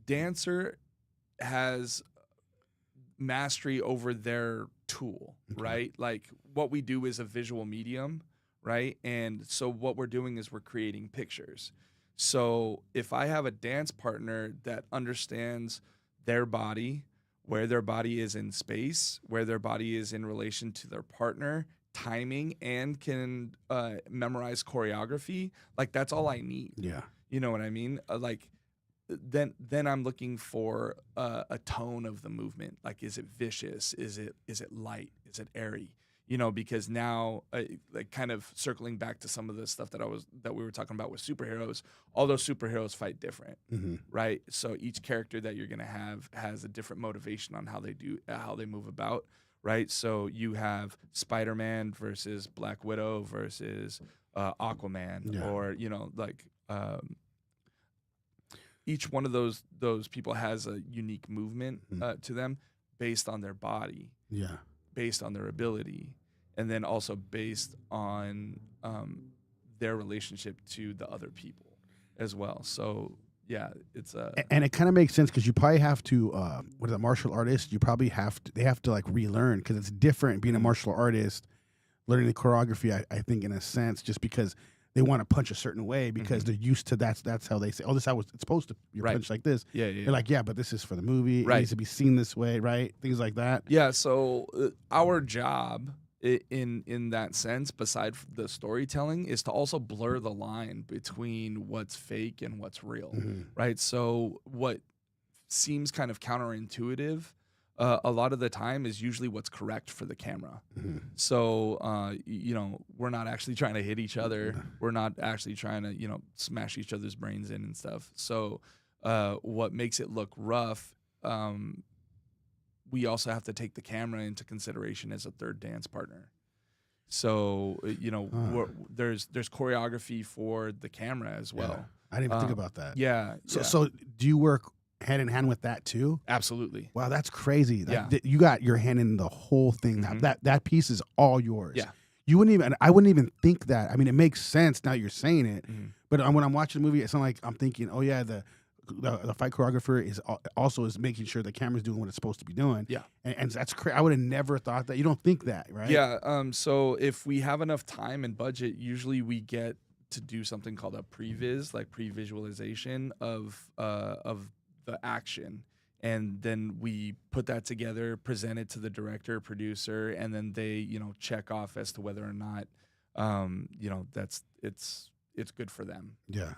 dancer has mastery over their tool, right? Like what we do is a visual medium, right? And so what we're doing is we're creating pictures. So if I have a dance partner that understands their body, where their body is in space, where their body is in relation to their partner, timing, and can memorize choreography, like that's all I need. Yeah. You know what I mean? Like then I'm looking for a tone of the movement. Like, is it vicious? Is it light? Is it airy? You know, because now, like, kind of circling back to some of the stuff that we were talking about with superheroes. All those superheroes fight different, right? So each character that you're gonna have has a different motivation on how they move about, right? So you have Spider-Man versus Black Widow versus Aquaman, or you know, like. Each one of those people has a unique movement to them based on their body, based on their ability, and then also based on their relationship to the other people as well. So yeah, it's and it kind of makes sense because you probably have to what is a martial artist? You probably they have to like relearn because it's different being a martial artist, learning the choreography. I think in a sense, just because they want to punch a certain way because they're used to that's how they say, oh, this is how it's supposed to be punched like this. They're like, yeah, but this is for the movie. It needs to be seen this way, right? Things like that. Yeah. So our job in that sense, beside the storytelling, is to also blur the line between what's fake and what's real, right? So what seems kind of counterintuitive a lot of the time is usually what's correct for the camera. So, you know, we're not actually trying to hit each other. We're not actually trying to, you know, smash each other's brains in and stuff. So what makes it look rough, we also have to take the camera into consideration as a third dance partner. So, you know, there's choreography for the camera as well. I didn't even think about that. Yeah. So do you work hand in hand with that too? Absolutely. Wow, that's crazy. You got your hand in the whole thing. That piece is all yours. Yeah. I wouldn't even think that. I mean, it makes sense now you're saying it. But when I'm watching the movie, it's not like I'm thinking, oh yeah, the fight choreographer is also making sure the camera's doing what it's supposed to be doing. Yeah. And that's crazy. I would have never thought that. You don't think that, right? Yeah. So if we have enough time and budget, usually we get to do something called a previs, like pre-visualization of the action, and then we put that together, present it to the director, producer, and then they, you know, check off as to whether or not, you know, it's good for them. Yeah.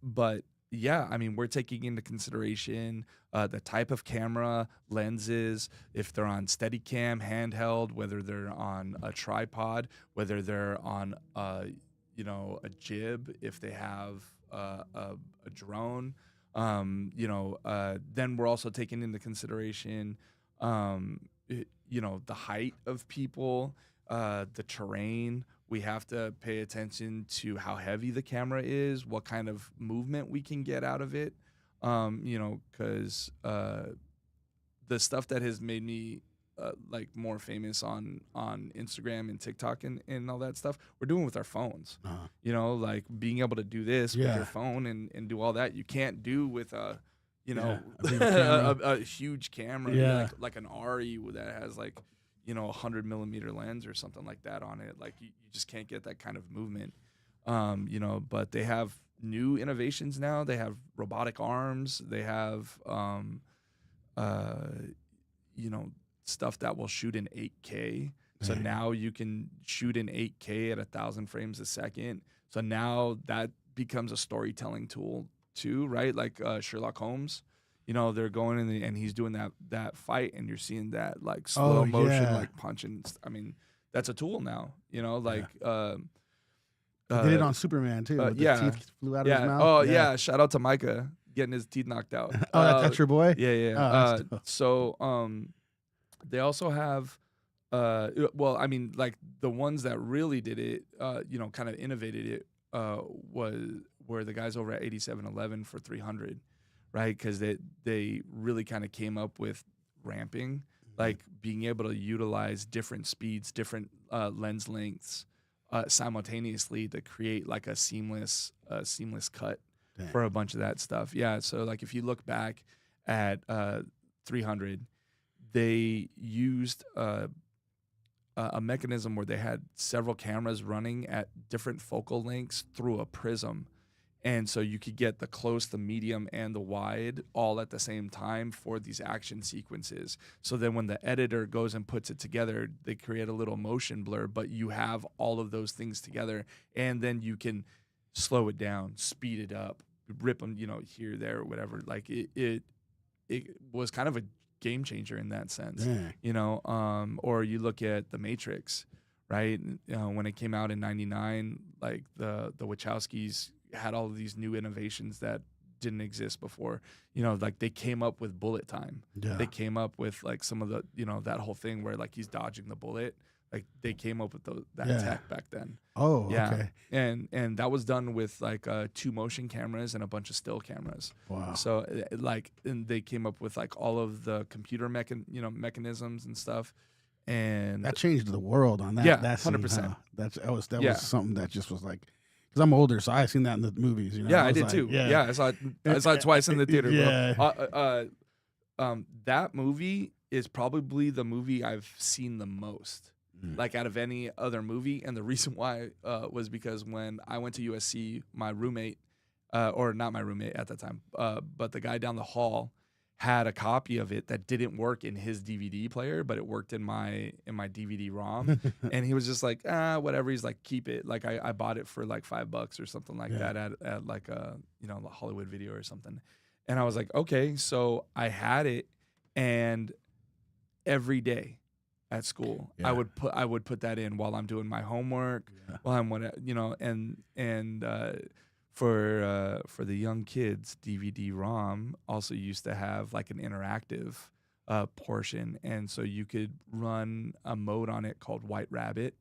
But yeah, I mean, we're taking into consideration the type of camera, lenses, if they're on Steadicam, handheld, whether they're on a tripod, whether they're on you know, a jib, if they have a drone. You know, then we're also taking into consideration, you know, the height of people, the terrain. We have to pay attention to how heavy the camera is, what kind of movement we can get out of it. You know, because the stuff that has made me like more famous on Instagram and TikTok and all that stuff, we're doing with our phones. You know, like being able to do this with your phone and do all that, you can't do with a, you know, a huge camera, like an RE that has like, you know, 100mm lens or something like that on it. Like you just can't get that kind of movement. You know, but they have new innovations now. They have robotic arms. They have, you know, stuff that will shoot in 8K. So now you can shoot in 8K at 1,000 frames a second. So now that becomes a storytelling tool too, right? Like Sherlock Holmes, you know, they're going in and he's doing that fight, and you're seeing that like slow motion, like punching. I mean, that's a tool now, you know, like. They did it on Superman too. The teeth flew out of his mouth. Oh yeah. Shout out to Micah getting his teeth knocked out. That's your boy. Yeah. So they also have, well, I mean, like the ones that really did it, you know, kind of innovated it, were the guys over at 8711 for 300, right? Because they really kind of came up with ramping, like being able to utilize different speeds, different lens lengths simultaneously to create like a seamless cut for a bunch of that stuff. Yeah. So like if you look back at 300. They used a mechanism where they had several cameras running at different focal lengths through a prism, And so you could get the close, the medium, and the wide all at the same time for these action sequences. So then when the editor goes and puts it together, they create a little motion blur, but you have all of those things together. And then you can slow it down, speed it up, rip them, here, there, or whatever. Like it was kind of a game changer in that sense, or you look at The Matrix, right? When it came out in 99, like the Wachowskis had all of these new innovations that didn't exist before. Like they came up with bullet time. Yeah. They came up with like some of the, that whole thing where like he's dodging the bullet. Like they came up with that tech back then. Oh, yeah. Okay. And that was done with like 2 motion cameras and a bunch of still cameras. Wow. So and they came up with like all of the computer mechanisms and stuff. And that changed the world on that. Yeah, that 100%. That was something that just was like, because I'm older, so I seen that in the movies. Yeah, I did like, too. Yeah, I saw it twice in the theater. Yeah. Bro. That movie is probably the movie I've seen the most, like out of any other movie. And the reason why was because when I went to USC, my roommate, or not my roommate at the time, but the guy down the hall had a copy of it that didn't work in his DVD player, but it worked in my DVD-ROM. And he was just like, whatever. He's like, keep it. Like I bought it for like $5 or something like that at like a Hollywood Video or something. And I was like, okay. So I had it, and every day at school, I would put that in while I'm doing my homework, while I'm for the young kids, DVD-ROM also used to have like an interactive portion, and so you could run a mode on it called White Rabbit,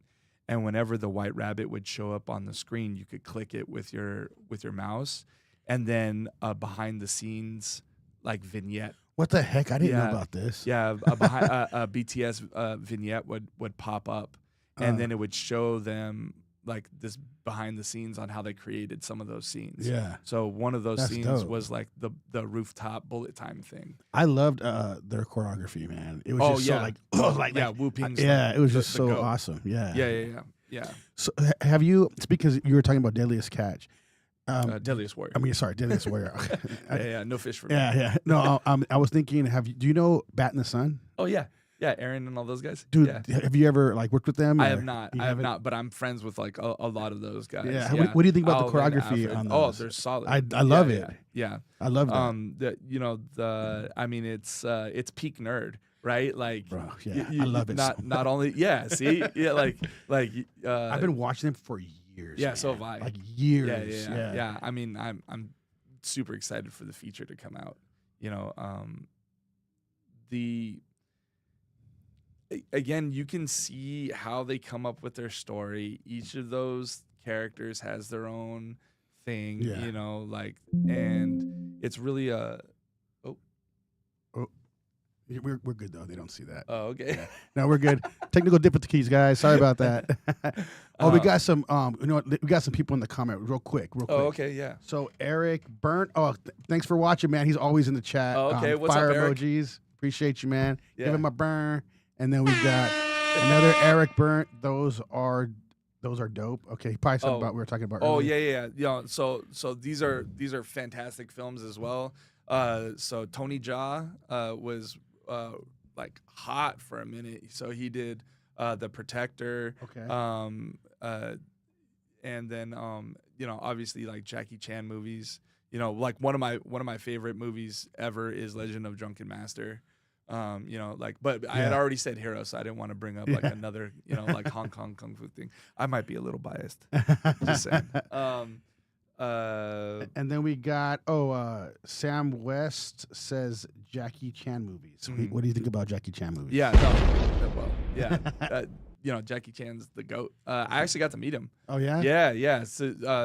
and whenever the White Rabbit would show up on the screen, you could click it with your mouse, and then behind the scenes like vignette. What the heck? I didn't know about this. Yeah, a BTS vignette would pop up, and then it would show them like this behind the scenes on how they created some of those scenes. Yeah. So one of those That's scenes dope. was like the rooftop bullet time thing. I loved their choreography, man. It was Wu Ping's it was just so goat. awesome. Yeah. Yeah. So have you, because you were talking about Deadliest Catch. Deadliest Warrior. I mean, sorry, Deadliest Warrior. No fish for me. Yeah. No, I was thinking, do you know Bat in the Sun? Oh yeah. Yeah, Aaron and all those guys. Dude, yeah. have you ever like worked with them? I have not. I have not, but I'm friends with like a lot of those guys. Yeah. What do you think about the choreography Alfred. on those? Oh, they're solid. I love it. Yeah. I love that. I mean, it's peak nerd, right? Like, bro, I love it. Not only, see, like I've been watching them for years. Yeah, man. so have I. Like years. Yeah. I mean, I'm super excited for the feature to come out. Again, you can see how they come up with their story. Each of those characters has their own thing, and it's really We're good though. They don't see that. Oh, okay. Yeah. No, we're good. Technical difficulties, guys. Sorry about that. We got some. We got some people in the comment. Real quick. Oh, okay, yeah. So Eric Burnt. Oh, thanks for watching, man. He's always in the chat. Oh, okay. What's fire up, Eric? emojis. Appreciate you, man. Yeah. Give him a burn. And then we got another Eric Burnt. Those are dope. Okay, probably something about we were talking about. Oh, earlier. yeah. So these are fantastic films as well. So Tony Jaa was like hot for a minute. So he did The Protector. Okay. And then obviously like Jackie Chan movies. Like one of my favorite movies ever is Legend of Drunken Master. But I had already said Hero, so I didn't want to bring up like another, like Hong Kong Kung Fu thing. I might be a little biased. Just saying. And then we got Sam West says Jackie Chan movies. Mm-hmm. What do you think about Jackie Chan movies? Yeah, no, well, yeah. Jackie Chan's the GOAT. I actually got to meet him. Oh yeah. Yeah.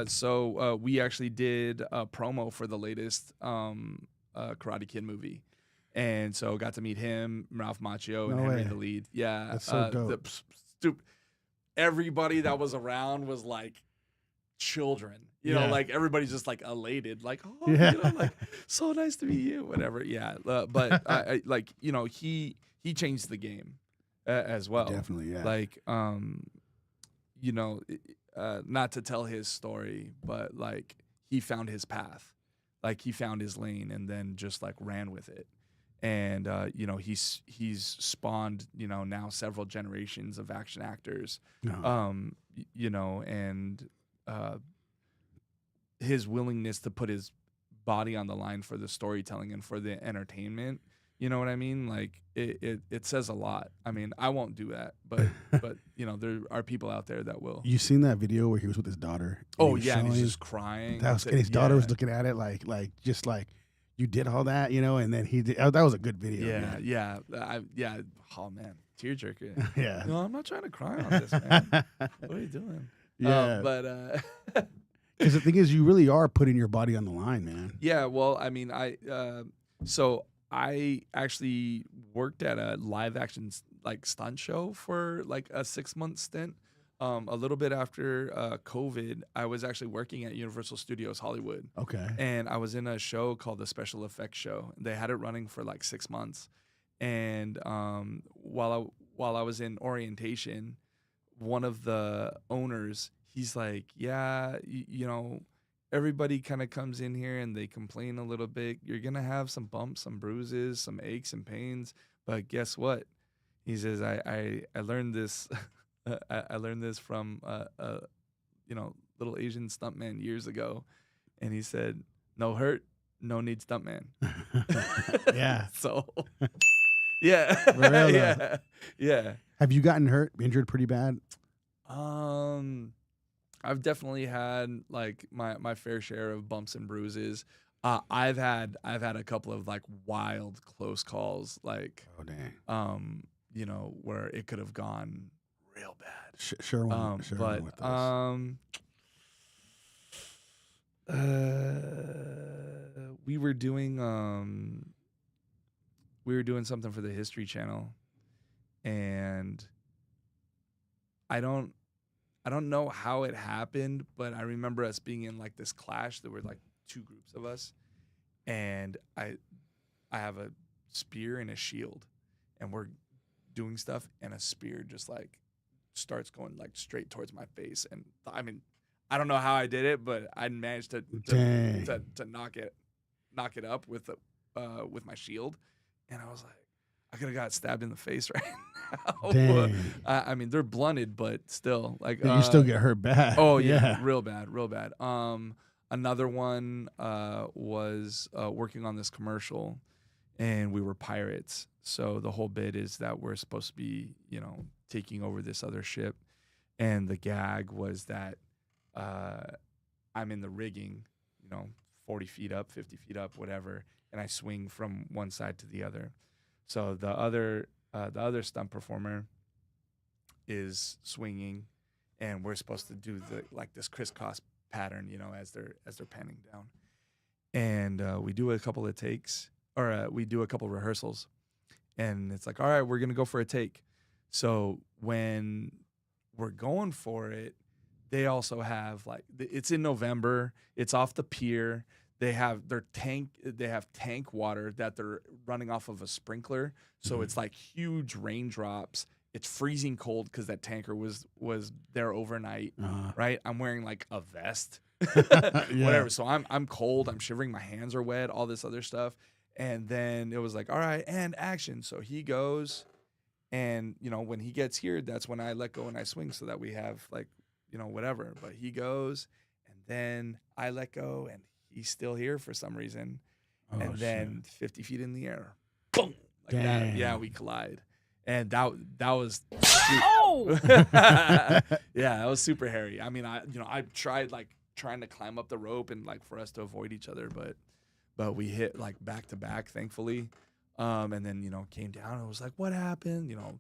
So we actually did a promo for the latest Karate Kid movie. And so got to meet him, Ralph Macchio, and Henry the lead. Yeah. That's so dope. Everybody that was around was like children. Like everybody's just like elated. Like, oh, like so nice to meet you, whatever. Yeah. But I like, he changed the game as well. Definitely, yeah. Like, not to tell his story, but like he found his path, like he found his lane, and then just like ran with it. And you know, he's spawned, you know, now several generations of action actors. You know, and his willingness to put his body on the line for the storytelling and for the entertainment, you know what I mean? Like it says a lot. I mean, I won't do that, but you know, there are people out there that will. You seen that video where he was with his daughter? Oh yeah, and he's just crying. And his daughter was looking at it like just like, you did all that, you know, and then he did. Oh, that was a good video. Yeah, man. yeah. Oh man, tearjerker. Yeah. No, I'm not trying to cry on this, man. What are you doing? Yeah. But because the thing is, you really are putting your body on the line, man. yeah. Well, I mean, so I actually worked at a live action like stunt show for like a 6-month stint. A little bit after COVID, I was actually working at Universal Studios Hollywood. Okay. And I was in a show called the Special Effects Show. They had it running for like 6 months. And while I was in orientation, one of the owners, he's like, yeah, you know, everybody kind of comes in here and they complain a little bit. You're going to have some bumps, some bruises, some aches and pains. But guess what? He says, I learned this. I learned this from you know, little Asian stuntman years ago, and he said, "No hurt, no need stuntman." Yeah. So, yeah, yeah. Have you gotten hurt, injured pretty bad? I've definitely had like my fair share of bumps and bruises. I've had a couple of like wild close calls, like oh dang, you know, where it could have gone real bad. Sure one. Sure but one with we were doing something for the History Channel, and I don't know how it happened, but I remember us being in like this clash. There were like 2 groups of us, and I have a spear and a shield, and we're doing stuff, and a spear just like starts going like straight towards my face. And I mean, I don't know how I did it, but I managed to knock it up with my shield. And I was like, I could have got stabbed in the face right now. Dang. I mean, they're blunted, but still, like you still get hurt bad. Oh yeah, real bad. Another one was working on this commercial, and we were pirates. So the whole bit is that we're supposed to be, you know, taking over this other ship, and the gag was that I'm in the rigging, you know, 40 feet up, 50 feet up, whatever, and I swing from one side to the other. So the other stunt performer is swinging, and we're supposed to do this crisscross pattern, you know, as they're panning down. And we do a couple of takes, or we do a couple of rehearsals, and it's like, all right, we're gonna go for a take. So when we're going for it, they also have like, it's in November, it's off the pier. They have tank water that they're running off of a sprinkler. So it's like huge raindrops. It's freezing cold because that tanker was there overnight, right? I'm wearing like a vest, whatever. So I'm cold, I'm shivering, my hands are wet, all this other stuff. And then it was like, all right, and action. So he goes, and you know, when he gets here, that's when I let go and I swing so that we have like, you know, whatever. But he goes, and then I let go, and he's still here for some reason. Oh, and then 50 feet in the air, boom, like that. Yeah, we collide. And that was yeah, that was super hairy. I mean, I tried like trying to climb up the rope and like for us to avoid each other, but we hit like back to back, thankfully. And then, you know, came down and was like, what happened? You know,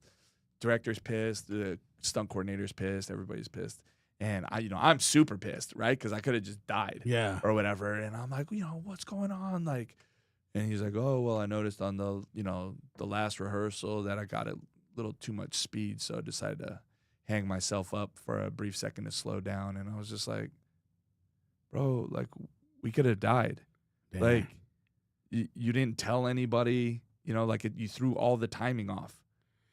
director's pissed, the stunt coordinator's pissed, everybody's pissed. And I'm super pissed, right? Because I could have just died, or whatever. And I'm like, you know, what's going on? Like, and he's like, oh, well, I noticed on the last rehearsal that I got a little too much speed, so I decided to hang myself up for a brief second to slow down. And I was just like, bro, like, we could have died. Damn. Like, you didn't tell anybody, you know, like you threw all the timing off.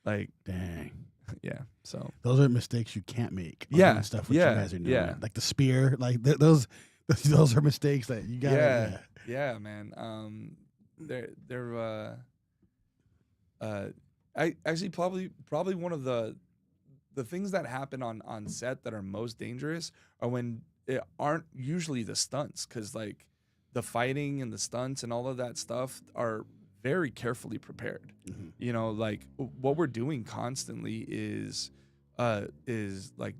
Like, dang. Yeah, so those are mistakes you can't make. Yeah, stuff what you guys are doing. Yeah, like the spear, like those those are mistakes that you got. Yeah, man. They're I actually probably one of the things that happen on set that are most dangerous are when it aren't usually the stunts, because like the fighting and the stunts and all of that stuff are very carefully prepared. Mm-hmm. You know, like what we're doing constantly is like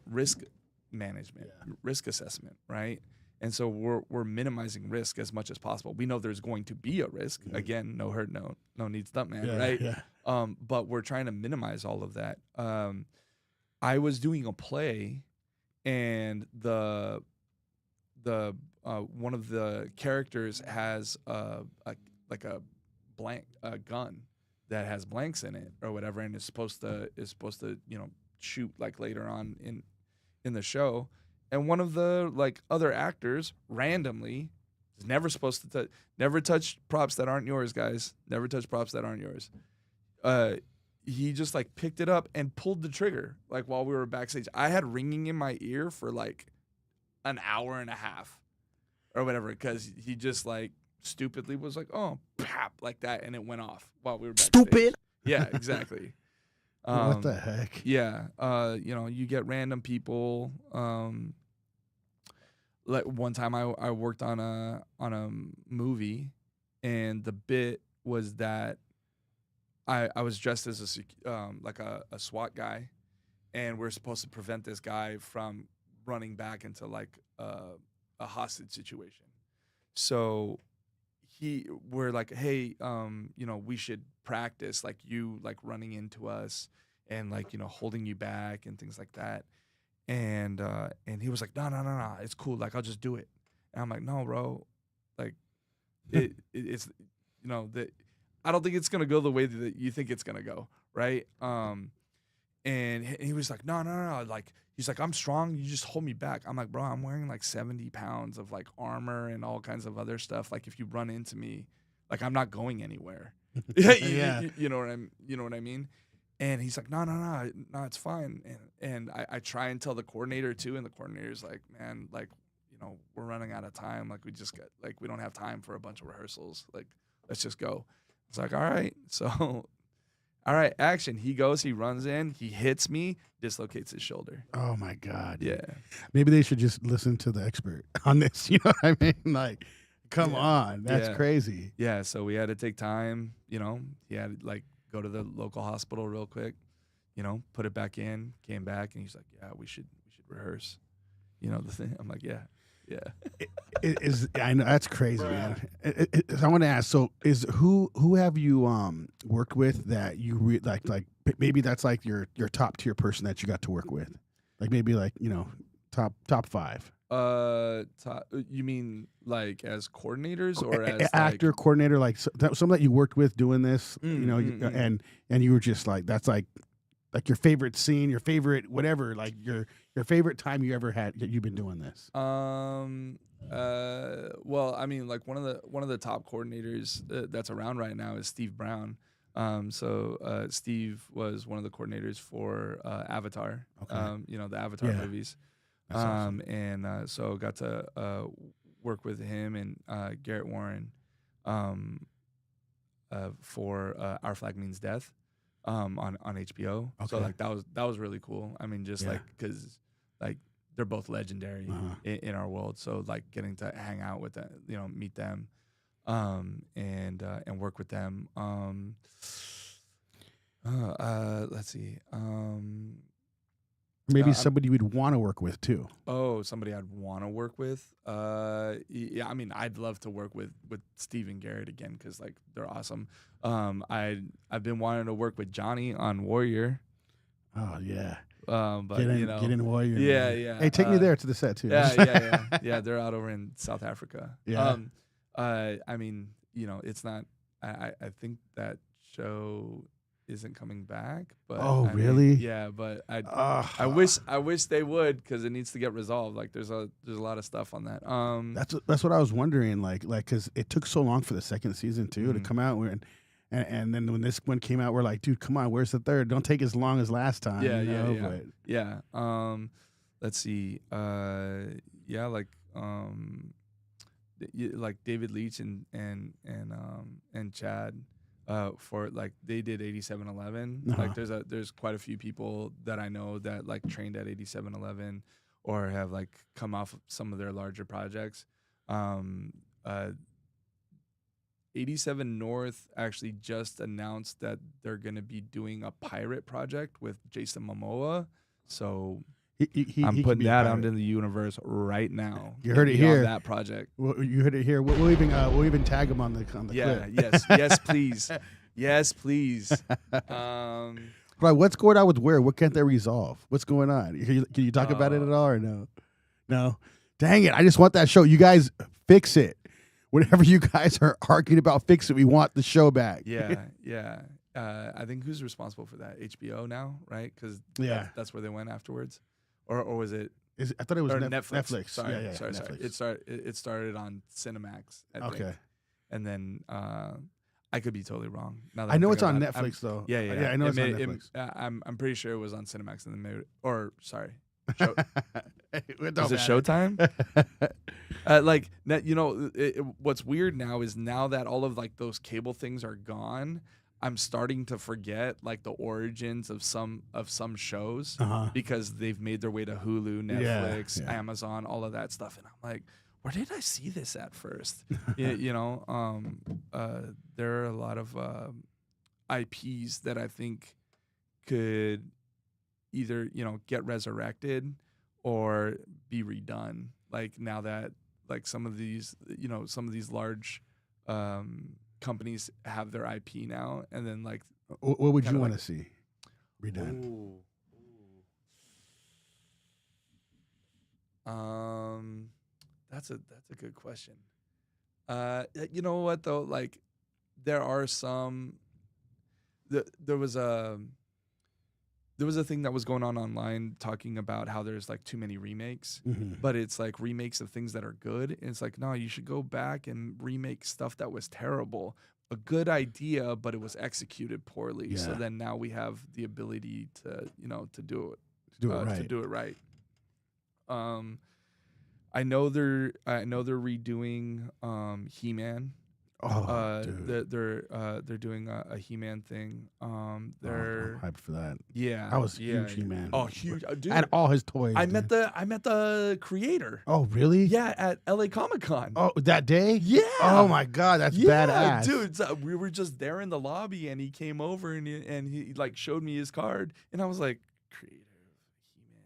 risk management, risk assessment, right? And so we're minimizing risk as much as possible. We know there's going to be a risk. Mm-hmm. Again, no hurt, no need stuntman, right? Yeah. But we're trying to minimize all of that. I was doing a play, and the one of the characters has a gun that has blanks in it or whatever, and is supposed to shoot like later on in the show. And one of the like other actors randomly is never supposed to never touch props that aren't yours, guys. Never touch props that aren't yours. He just like picked it up and pulled the trigger like while we were backstage. I had ringing in my ear for like an hour and a half or whatever, because he just like stupidly was like, oh, pap, like that, and it went off while we were backstage. Stupid. Yeah, exactly. What the heck? Yeah. You get random people. Like one time I worked on a movie, and the bit was that I was dressed as a SWAT guy, and we're supposed to prevent this guy from running back into like a hostage situation. So we're like, hey, we should practice like you like running into us and like holding you back and things like that. And he was like, no, it's cool. Like, I'll just do it. And I'm like, no, bro. Like, it's that I don't think it's gonna go the way that you think it's gonna go, right? And he was like, no. Like, he's like, I'm strong. You just hold me back. I'm like, bro, I'm wearing like 70 pounds of like armor and all kinds of other stuff. Like, if you run into me, like, I'm not going anywhere. Yeah. You know what I mean? And he's like, no, it's fine. And I try and tell the coordinator too, and the coordinator's like, man, like, we're running out of time. Like, we don't have time for a bunch of rehearsals. Like, let's just go. It's like, all right. So, all right, action. He goes, he runs in, he hits me, dislocates his shoulder. Oh my God. Yeah. Maybe they should just listen to the expert on this. You know what I mean? Like, come on. That's crazy. Yeah. So we had to take time, he had to like go to the local hospital real quick, put it back in, came back, and he's like, yeah, we should rehearse. The thing. I'm like, yeah. I know that's crazy, man. I want to ask. So, who have you worked with that you like maybe that's like your top tier person that you got to work with, like maybe like top 5. You mean like as coordinators or as actor, like, coordinator, like some that you worked with doing this, and you were just like that's like your favorite scene, your favorite whatever, like your favorite time you ever had that you've been doing this. Well, I mean, like one of the top coordinators that's around right now is Steve Brown. So Steve was one of the coordinators for Avatar. Okay. The Avatar movies. That's awesome. And so got to work with him and Garrett Warren for Our Flag Means Death on HBO. Okay. So like that was really cool. I mean, just like because like they're both legendary in our world. So like getting to hang out with them, meet them, and work with them. Let's see. Maybe somebody you would want to work with too. Oh, somebody I'd want to work with. Yeah, I mean, I'd love to work with Steve and Garrett again because like they're awesome. I've been wanting to work with Johnny on Warrior. Oh yeah. But get in Warrior. Yeah, man. yeah. Hey, take me there to the set too. Yeah. They're out over in South Africa. Yeah. I mean, it's not. I think that show isn't coming back. But really? Yeah, but I wish they would because it needs to get resolved. Like there's a lot of stuff on that. That's what I was wondering. Like because it took so long for the second season too to come out. And then when this one came out, we're like, dude, come on, where's the third? Don't take as long as last time. Yeah. Let's see. Like like David Leach and Chad for like they did 8711. Like there's quite a few people that I know that like trained at 8711 or have like come off some of their larger projects. 87 North actually just announced that they're going to be doing a pirate project with Jason Momoa. So I'm putting that out into the universe right now. You heard it here. On that project. Well, you heard it here. We'll even tag him on the clip. Yes, please. Yes, please. Right, what's going on with Where? What can't they resolve? What's going on? Can you talk about it at all or no? No. Dang it! I just want that show. You guys fix it. Whatever you guys are arguing about, fix it. We want the show back. Yeah. I think who's responsible for that? HBO now, right? Because that's where they went afterwards, or was it? I thought it was Netflix. Sorry. Sorry. It started on Cinemax. I think. And then I could be totally wrong. Now that I know it's on Netflix though. Yeah. I know it's on Netflix. I'm pretty sure it was on Cinemax and then made it, or sorry. Is it matter. Showtime? What's weird now is now that all of like those cable things are gone, I'm starting to forget like the origins of some shows because they've made their way to Hulu, Netflix, Amazon, all of that stuff, and I'm like, where did I see this at first? There are a lot of IPs that I think could either get resurrected or be redone, like now that like some of these large companies have their IP now, and then like what would you want to see redone? That's a good question. You know what though, like there are some there was a thing that was going on online talking about how there's like too many remakes, but it's like remakes of things that are good. And it's like, no, you should go back and remake stuff that was terrible. A good idea, but it was executed poorly. Yeah. So then now we have the ability to do it right. I know they're redoing He-Man. Dude. They're doing a He-Man thing. I'm hyped for that. Yeah, I was huge He-Man. Oh, huge, dude! I had all his toys. I met the creator. Oh, really? Yeah, at LA Comic-Con. Oh, that day? Yeah. Oh my God, that's badass, dude. So we were just there in the lobby, and he came over and he like showed me his card, and I was like, creator of He-Man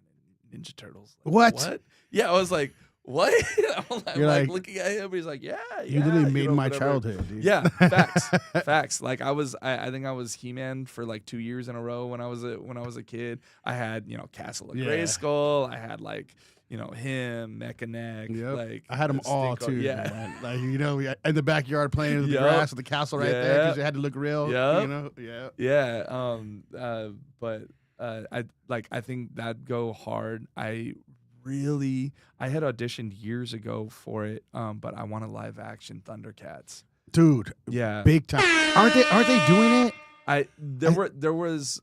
and Ninja Turtles. Like, what? Yeah, I was like, what? I'm like looking at him. He's like, yeah. You literally made my childhood, dude. Yeah, facts. Like I think I was He-Man for like 2 years in a row when I was a kid. I had Castle of Grayskull. I had like him, Mech-a-Neck. Yep. Like I had them all too. Yeah, man. Like in the backyard playing in the grass with the castle right there because it had to look real. Yeah. Yeah. But I think that'd go hard. I had auditioned years ago for it, but I want a live action Thundercats. Dude, yeah, big time. Aren't they doing it? There was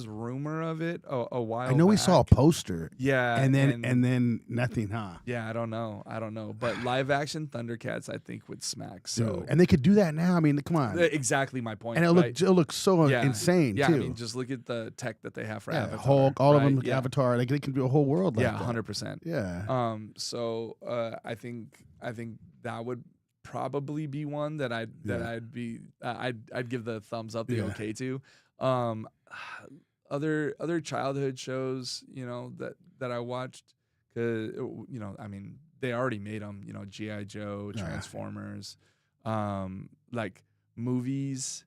rumor of it a while. I know back. We saw a poster. Yeah, and then nothing, huh? Yeah, I don't know. But live action Thundercats, I think would smack. So dude, and they could do that now. I mean, come on. Exactly my point. And it'll look so insane. Yeah, too. I mean, just look at the tech that they have for Avatar. Hulk, all of them. Avatar, like they can do a whole world. Like 100%. Yeah. So I think that would probably be one that I'd give the thumbs up, the okay to. Other childhood shows, that I watched, cause I mean they already made them, G.I. Joe, Transformers, like movies.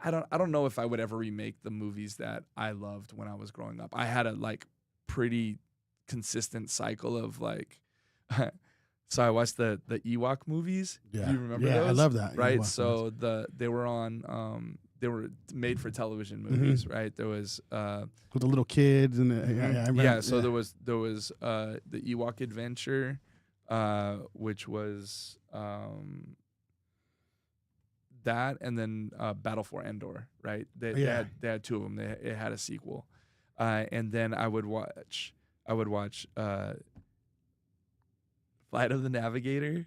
I don't know if I would ever remake the movies that I loved when I was growing up. I had a like pretty consistent cycle of like. So I watched the Ewok movies. Yeah. Do you remember those? Yeah, I love that. Right. Ewok so they were on they were made for television movies, right? There was with the little kids and so there was the Ewok Adventure, which was that, and then Battle for Endor, right? They had two of them. It had a sequel, and then I would watch Flight of the Navigator.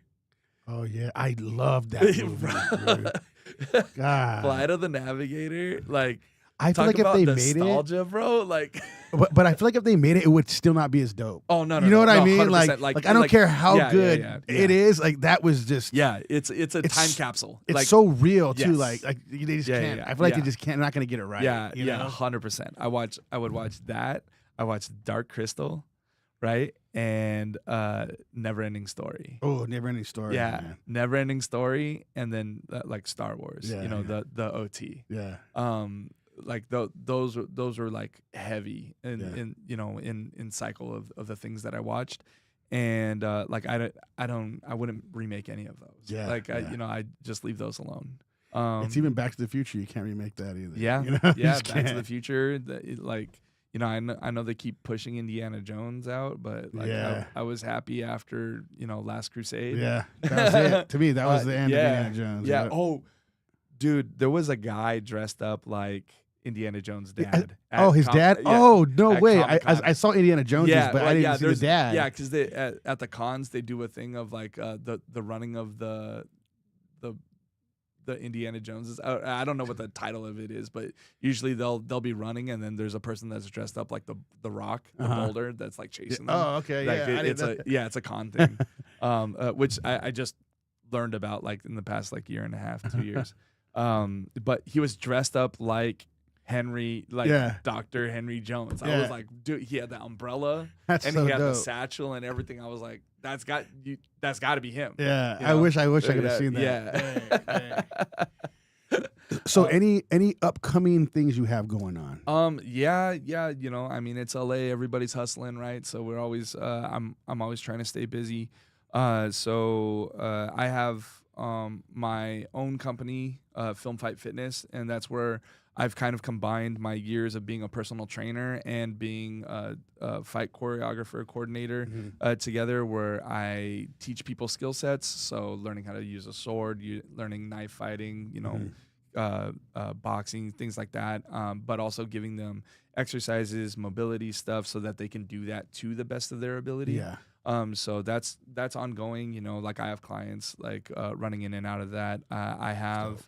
Oh yeah, I love that movie. Dude. God, Flight of the Navigator. Like, I feel talk like if about they made it, nostalgia, bro. Like, but I feel like if they made it, it would still not be as dope. oh no, You know what I no, mean? 100%. Like I don't care how yeah, good yeah. it is. Like that was just It's a time capsule. It's like, so real too. yes. Like they just Yeah, can't. yeah, I feel like yeah. they just can't. They're not gonna get it right. Yeah, you know? 100%. I would watch that. I watched Dark Crystal, right? And Never Ending Story. Oh, Never Ending Story. Yeah, Man. Never Ending Story, and then like Star Wars. Yeah, you know, yeah. the OT. Yeah. Like those were like heavy in cycle of the things that I watched. And like I wouldn't remake any of those. Yeah, Like yeah. I just leave those alone. It's even Back to the Future. You can't remake that either. Yeah, you know? You yeah. just Back to can't. the Future. Like, you know, I know they keep pushing Indiana Jones out, but like Yeah. I was happy after, you know, Last Crusade. Yeah, that was it. To me, that was the end yeah, of Indiana Jones. Yeah. Yep. Oh, dude, there was a guy dressed up like Indiana Jones' dad. Oh, his dad? Yeah, Oh, no at way. Comic-Con. I saw Indiana Jones, but I didn't see the dad. Yeah, because they at the cons they do a thing of like the running of the Indiana Joneses. I don't know what the title of it is, but usually they'll be running and then there's a person that's dressed up like the Rock, the boulder that's like chasing them. Oh, okay. Like Yeah. it's a con thing, which I just learned about like in the past like year and a half, 2 years. But he was dressed up like Henry, like Dr. Henry Jones. I was like, dude, he had the umbrella That's and so he had the dope. satchel and everything. I was like, that's got to be him. Yeah, You I know? wish I could have seen that. Yeah. So any upcoming things you have going on? Yeah, you know, I mean, it's LA, everybody's hustling, right? So we're always I'm always trying to stay busy. So I have my own company, Film Fight Fitness, and that's where I've kind of combined my years of being a personal trainer and being a fight choreographer, coordinator together, where I teach people skill sets. So learning how to use a sword, learning knife fighting, you know, boxing, things like that, but also giving them exercises, mobility stuff, so that they can do that to the best of their ability. Yeah. So that's ongoing. You know, like I have clients like running in and out of that. I have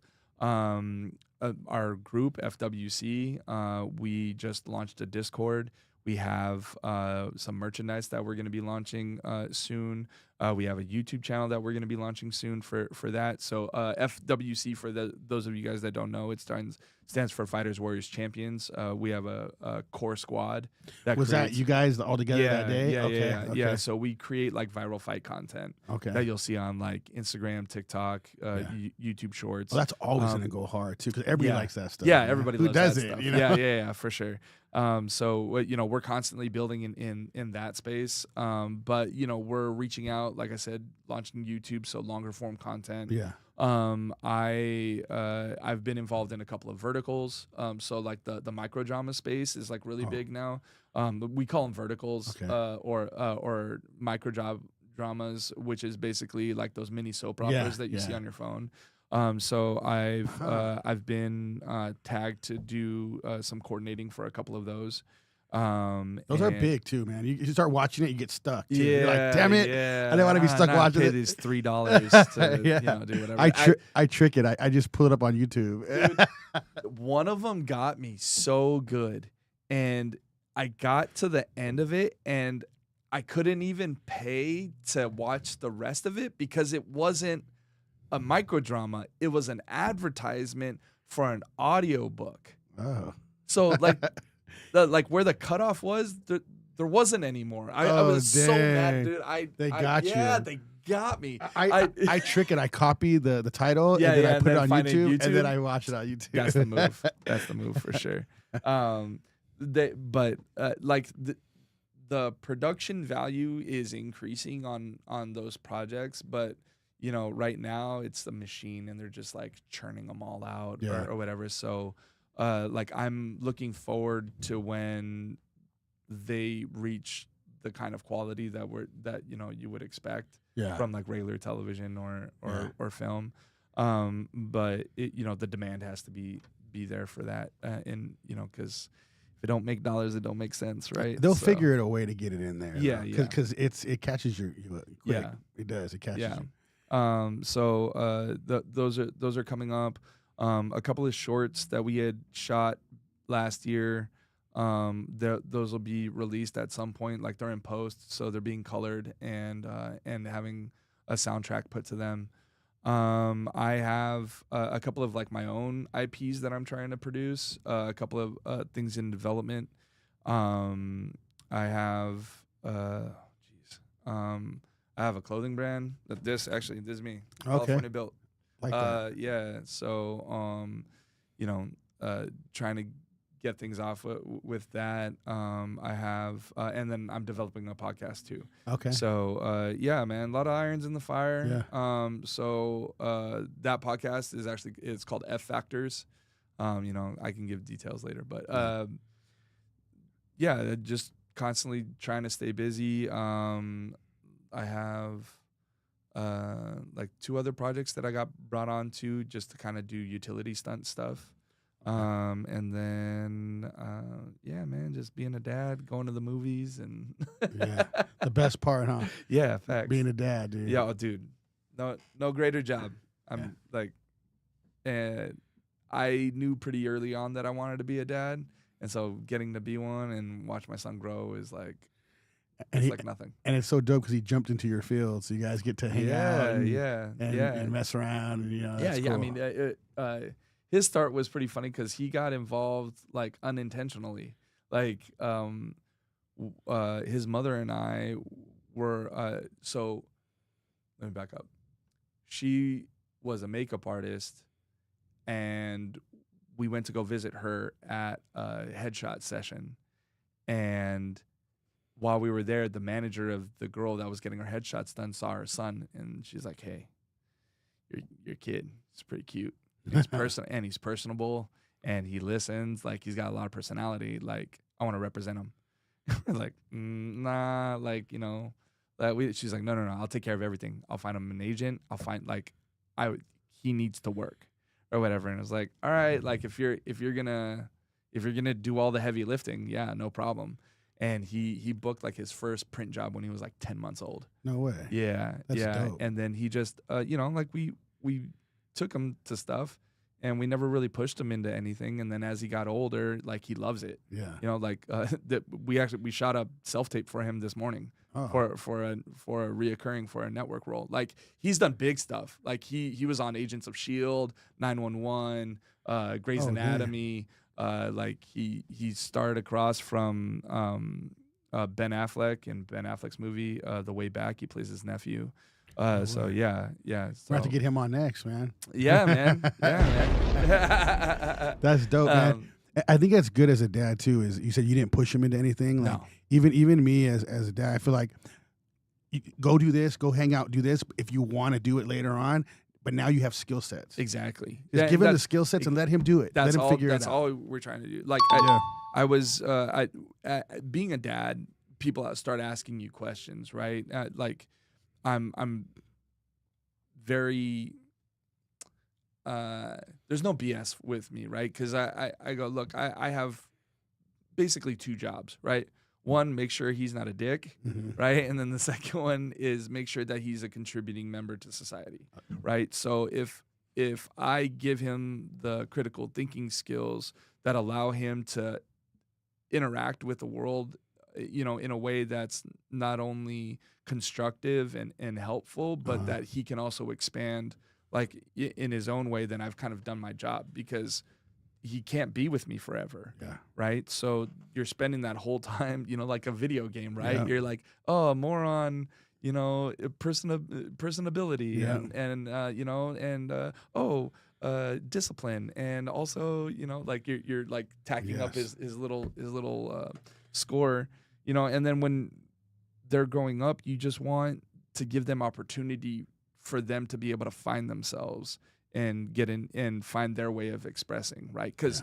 our group FWC. We just launched a Discord. We have some merchandise that we're going to be launching soon. We have a YouTube channel that we're going to be launching soon for that. So FWC, for those of you guys that don't know, it stands for Fighters, Warriors, Champions. We have a core squad. That You guys all together that day? Yeah, Okay. yeah. So we create like viral fight content that you'll see on like Instagram, TikTok, YouTube Shorts. Well, that's always going to go hard too, because everybody likes that stuff. Yeah, you know? everybody Who loves does that it. stuff. You know? Yeah, for sure. So you know, we're constantly building in that space. But you know, we're reaching out, like I said, launching YouTube, so longer form content. Yeah. I've been involved in a couple of verticals. So like the micro drama space is like really big now. We call them verticals, or micro dramas, which is basically like those mini soap operas that you see on your phone. So I've been tagged to do some coordinating for a couple of those. Those are big too, man. You start watching it, you get stuck too. Yeah, You're like, damn it, I didn't want to be stuck watching it. It is $3 to Yeah. you know, do whatever. I trick it. I just pull it up on YouTube. Dude, one of them got me so good, and I got to the end of it, and I couldn't even pay to watch the rest of it because it wasn't a microdrama. It was an advertisement for an audiobook. Oh. So like like where the cutoff was, there wasn't anymore. I was so mad, dude. They got you. Yeah, they got me. I trick it. I copy the title and then I put it on YouTube, and then I watch it on YouTube. That's the move. That's the move for sure. Like the production value is increasing on those projects, but you know, right now it's the machine and they're just like churning them all out or whatever. So like I'm looking forward to when they reach the kind of quality that you know you would expect from like regular television or film. But it, you know, the demand has to be there for that, and you know, because if it don't make dollars, it don't make sense, right? They'll So, figure it a way to get it in there. Yeah, yeah. Because it catches you quick. Yeah. It does. It catches Yeah. you. Those are coming up. A couple of shorts that we had shot last year. Those will be released at some point. Like they're in post, so they're being colored and having a soundtrack put to them. I have a couple of like my own IPs that I'm trying to produce. A couple of things in development. I have I have a clothing brand that this is me. Okay. California built. Like that. Yeah. So trying to get things off with that. I have and then I'm developing a podcast too. Okay. So yeah, man, a lot of irons in the fire. Yeah. So that podcast it's called F Factors. I can give details later, but yeah, just constantly trying to stay busy. I have like 2 other projects that I got brought on to just to kind of do utility stunt stuff. And then yeah, man, just being a dad, going to the movies and Yeah. The best part, huh? Yeah, facts. Being a dad, dude. Yeah, dude. No greater job. I'm like, and I knew pretty early on that I wanted to be a dad, and so getting to be one and watch my son grow is like, like nothing. And it's so dope because he jumped into your field, so you guys get to hang out and mess around, and that's yeah. cool. I mean, his start was pretty funny because he got involved like unintentionally. Like, his mother and I were so. Let me back up. She was a makeup artist, and we went to go visit her at a headshot session, and while we were there, the manager of the girl that was getting her headshots done saw her son, and she's like, "Hey, your kid is pretty cute. He's he's personable, and he listens. Like he's got a lot of personality. Like I want to represent him." Like, nah, like she's like, no, I'll take care of everything. I'll find him an agent. I'll find he needs to work or whatever. And I was like, all right, like if you're gonna do all the heavy lifting, yeah, no problem. And he booked like his first print job when he was like 10 months old. No way. Yeah. That's dope. And then he just, like we took him to stuff and we never really pushed him into anything. And then as he got older, like he loves it. Yeah. We shot a self-tape for him this morning for a reoccurring for a network role. Like he's done big stuff. Like he was on Agents of S.H.I.E.L.D., 911, Grey's Anatomy. Like he starred across from Ben Affleck in Ben Affleck's movie The Way Back. He plays his nephew. So yeah. So. We'll have to get him on next, man. Yeah, man. That's dope, man. I think that's good as a dad too. Is you said you didn't push him into anything. Like No. even me as a dad, I feel like go do this, go hang out, do this if you want to do it later on. But now you have skill sets. Exactly. Just give him the skill sets and let him do it. Let him figure it out. That's all we're trying to do. Like I was being a dad, people start asking you questions, right? Like I'm very there's no BS with me, right? Because I go, look, I have basically 2 jobs, right? One, make sure he's not a dick, right? And then the second one is make sure that he's a contributing member to society, right? So if I give him the critical thinking skills that allow him to interact with the world, in a way that's not only constructive and helpful, but that he can also expand like in his own way, then I've kind of done my job because he can't be with me forever. Yeah. Right. So you're spending that whole time, like a video game, right? Yeah. You're like, oh, more on, personability and discipline. And also, like you're like tacking up his little score, and then when they're growing up, you just want to give them opportunity for them to be able to find themselves and get in and find their way of expressing, right? Because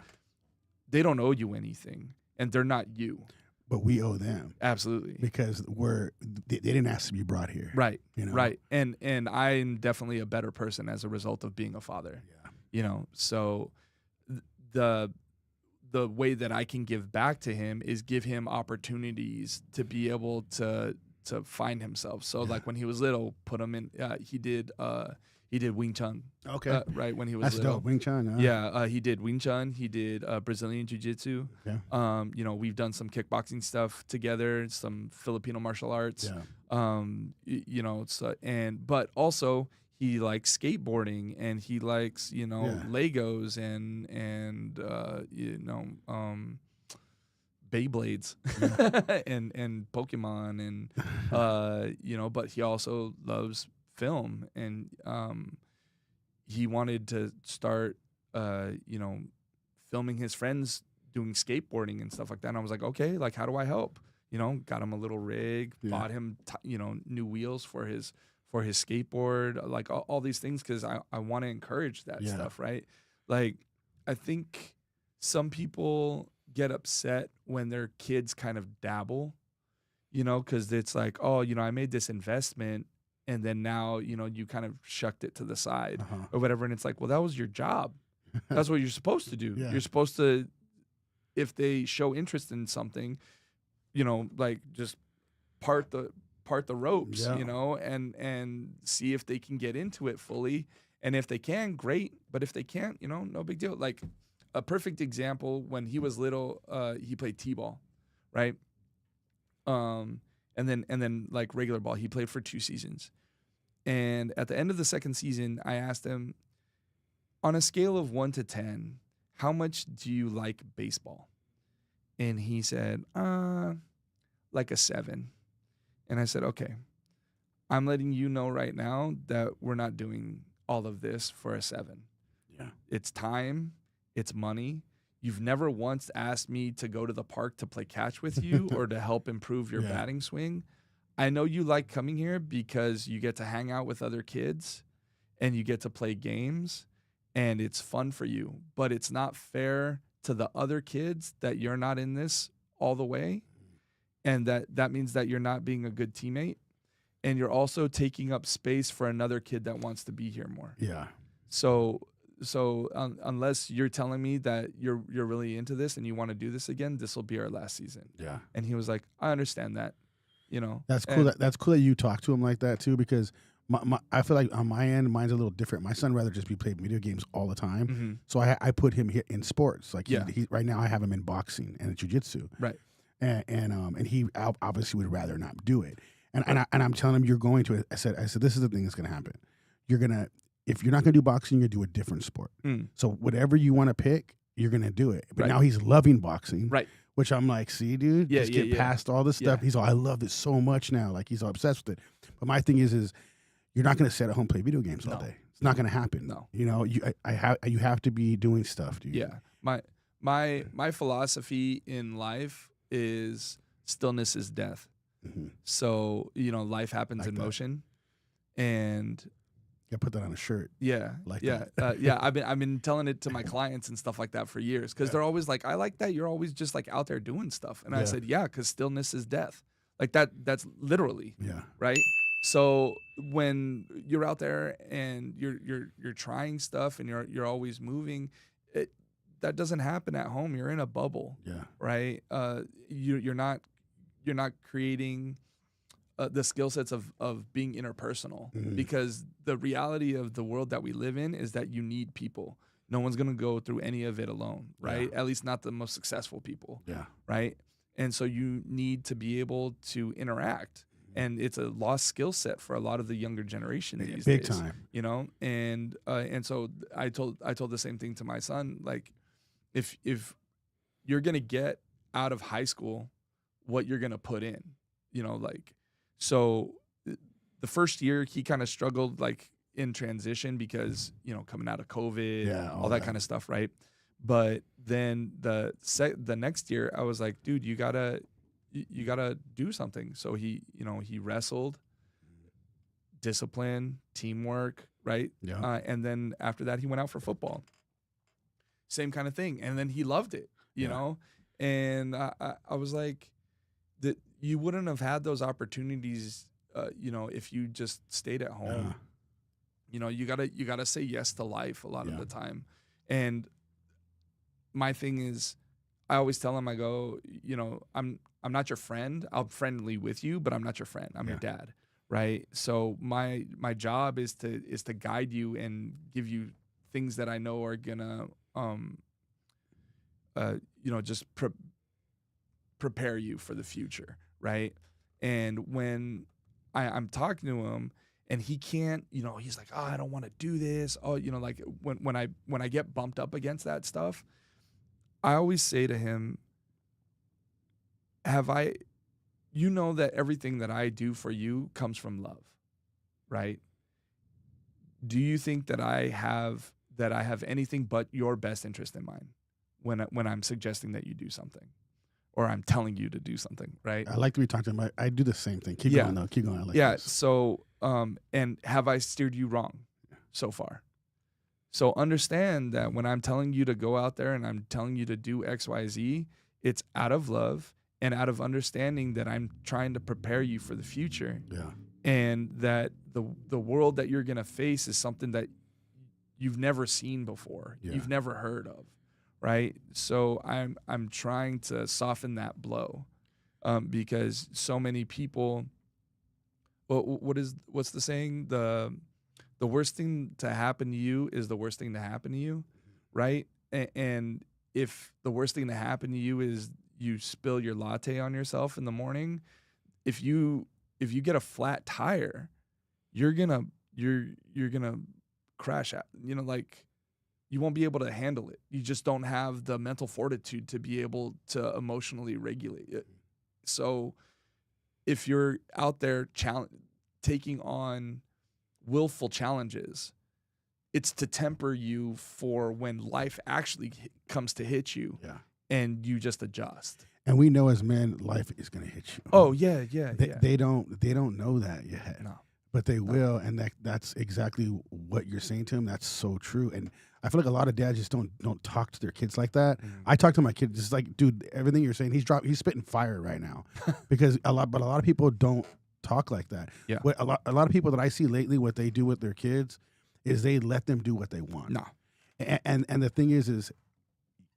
they don't owe you anything, and they're not you. But we owe them. Absolutely. Because they didn't ask to be brought here. Right. Right. And I'm definitely a better person as a result of being a father. Yeah. So the the way that I can give back to him is give him opportunities to be able to find himself. So like when he was little, put him in. He did Wing Chun. Okay. Right when he was That's little. dope. Wing Chun. Huh? Yeah, he did Wing Chun. He did Brazilian Jiu Jitsu. Yeah. You know, we've done some kickboxing stuff together, some Filipino martial arts. Yeah. You know, but also he likes skateboarding and he likes, you know, Yeah. Legos and you know, Beyblades and Pokemon and you know, but he also loves film and he wanted to start you know, filming his friends doing skateboarding and stuff like that. And I was like, okay, like how do I help? You know, got him a little rig, bought him you know, new wheels for his skateboard, like all these things, because I want to encourage that stuff, right? Like I think some people get upset when their kids kind of dabble, you know, because it's like, oh, you know, I made this investment and then now, you know, you kind of shucked it to the side or whatever. And it's like, well, that was your job. That's what you're supposed to do. You're supposed to, if they show interest in something, you know, like just part the ropes, you know, and see if they can get into it fully. And if they can, great. But if they can't, you know, no big deal. Like a perfect example, when he was little, he played t-ball, right? And then like regular ball, he played for 2 seasons. And at the end of the second season, I asked him, on a scale of 1 to 10, how much do you like baseball? And he said, like a 7. And I said, okay, I'm letting you know right now that we're not doing all of this for a 7. Yeah. It's time, it's money. You've never once asked me to go to the park to play catch with you or to help improve your batting swing. I know you like coming here because you get to hang out with other kids and you get to play games and it's fun for you, but it's not fair to the other kids that you're not in this all the way. And that means that you're not being a good teammate and you're also taking up space for another kid that wants to be here more. Yeah. So unless you're telling me that you're really into this and you want to do this again, this will be our last season. Yeah. And he was like, I understand that, you know. That's cool. That's cool that you talk to him like that too, because I feel like on my end, mine's a little different. My son rather just be playing video games all the time. Mm-hmm. So I put him here in sports. Like he right now I have him in boxing and jiu-jitsu. Right. And he obviously would rather not do it. And I'm telling him, you're going to. I said this is the thing that's going to happen. If you're not going to do boxing, you're going to do a different sport. So whatever you want to pick, you're going to do it. But now he's loving boxing. Right. Which I'm like, see, dude, just get past all this stuff. He's all, I love it so much now. Like he's all obsessed with it. But my thing is you're not going to sit at home and play video games all day. It's not going to happen. No. You know, you have to be doing stuff, dude. Yeah. My philosophy in life is stillness is death. Mm-hmm. So, you know, life happens in motion. And yeah, put that on a shirt. Yeah. I've been telling it to my clients and stuff like that for years because they're always like, I like that you're always just like out there doing stuff. And I said, yeah, because stillness is death. Like that's literally. Yeah. Right. So when you're out there and you're trying stuff and you're always moving, that doesn't happen at home. You're in a bubble. Yeah. Right. You're not creating the skill sets of being interpersonal because the reality of the world that we live in is that you need people. No one's going to go through any of it alone, right? At least not the most successful people. Yeah. Right. And so you need to be able to interact. And it's a lost skill set for a lot of the younger generation these days. Big time. You know, and so I told the same thing to my son. Like, if you're gonna get out of high school what you're gonna put in, you know, like, so the first year he kind of struggled like in transition because, you know, coming out of COVID, all that kind of stuff, right? But then the next year I was like, dude, you gotta do something. So he wrestled, discipline, teamwork, right? Yeah. And then after that, he went out for football. Same kind of thing. And then he loved it, you know? And I was like, that you wouldn't have had those opportunities, you know, if you just stayed at home. Yeah. You know, you gotta say yes to life a lot of the time. And my thing is, I always tell him, I go, I'm not your friend. I'm friendly with you, but I'm not your friend. I'm your dad, right? So my job is to guide you and give you things that I know are gonna just prepare you for the future, right? And when I'm talking to him and he can't, he's like, oh, I don't want to do this. Oh, like when I get bumped up against that stuff, I always say to him, that everything that I do for you comes from love, right? Do you think that I have anything but your best interest in mind when I'm suggesting that you do something? Or I'm telling you to do something, right? I like to be talking about. I do the same thing. Keep going though. Keep going. I like this. So, and have I steered you wrong so far? So understand that when I'm telling you to go out there and I'm telling you to do X, Y, Z, it's out of love and out of understanding that I'm trying to prepare you for the future. Yeah. And that the world that you're gonna face is something that you've never seen before, you've never heard of. Right. So I'm trying to soften that blow because so many people, what's the saying? The worst thing to happen to you is the worst thing to happen to you. Right. And if the worst thing to happen to you is you spill your latte on yourself in the morning, if you get a flat tire, you're gonna crash out, you won't be able to handle it. You just don't have the mental fortitude to be able to emotionally regulate it. So if you're out there taking on willful challenges, it's to temper you for when life actually comes to hit you and you just adjust. And we know as men, life is going to hit you. Oh, yeah. They don't know that yet. No. But they will, and that's exactly what you're saying to them. That's so true. And I feel like a lot of dads just don't talk to their kids like that. I talk to my kids just like, dude, everything you're saying, he's spitting fire right now, because a lot of people don't talk like that. Yeah. What a lot of people that I see lately, what they do with their kids is they let them do what they want. No. And the thing is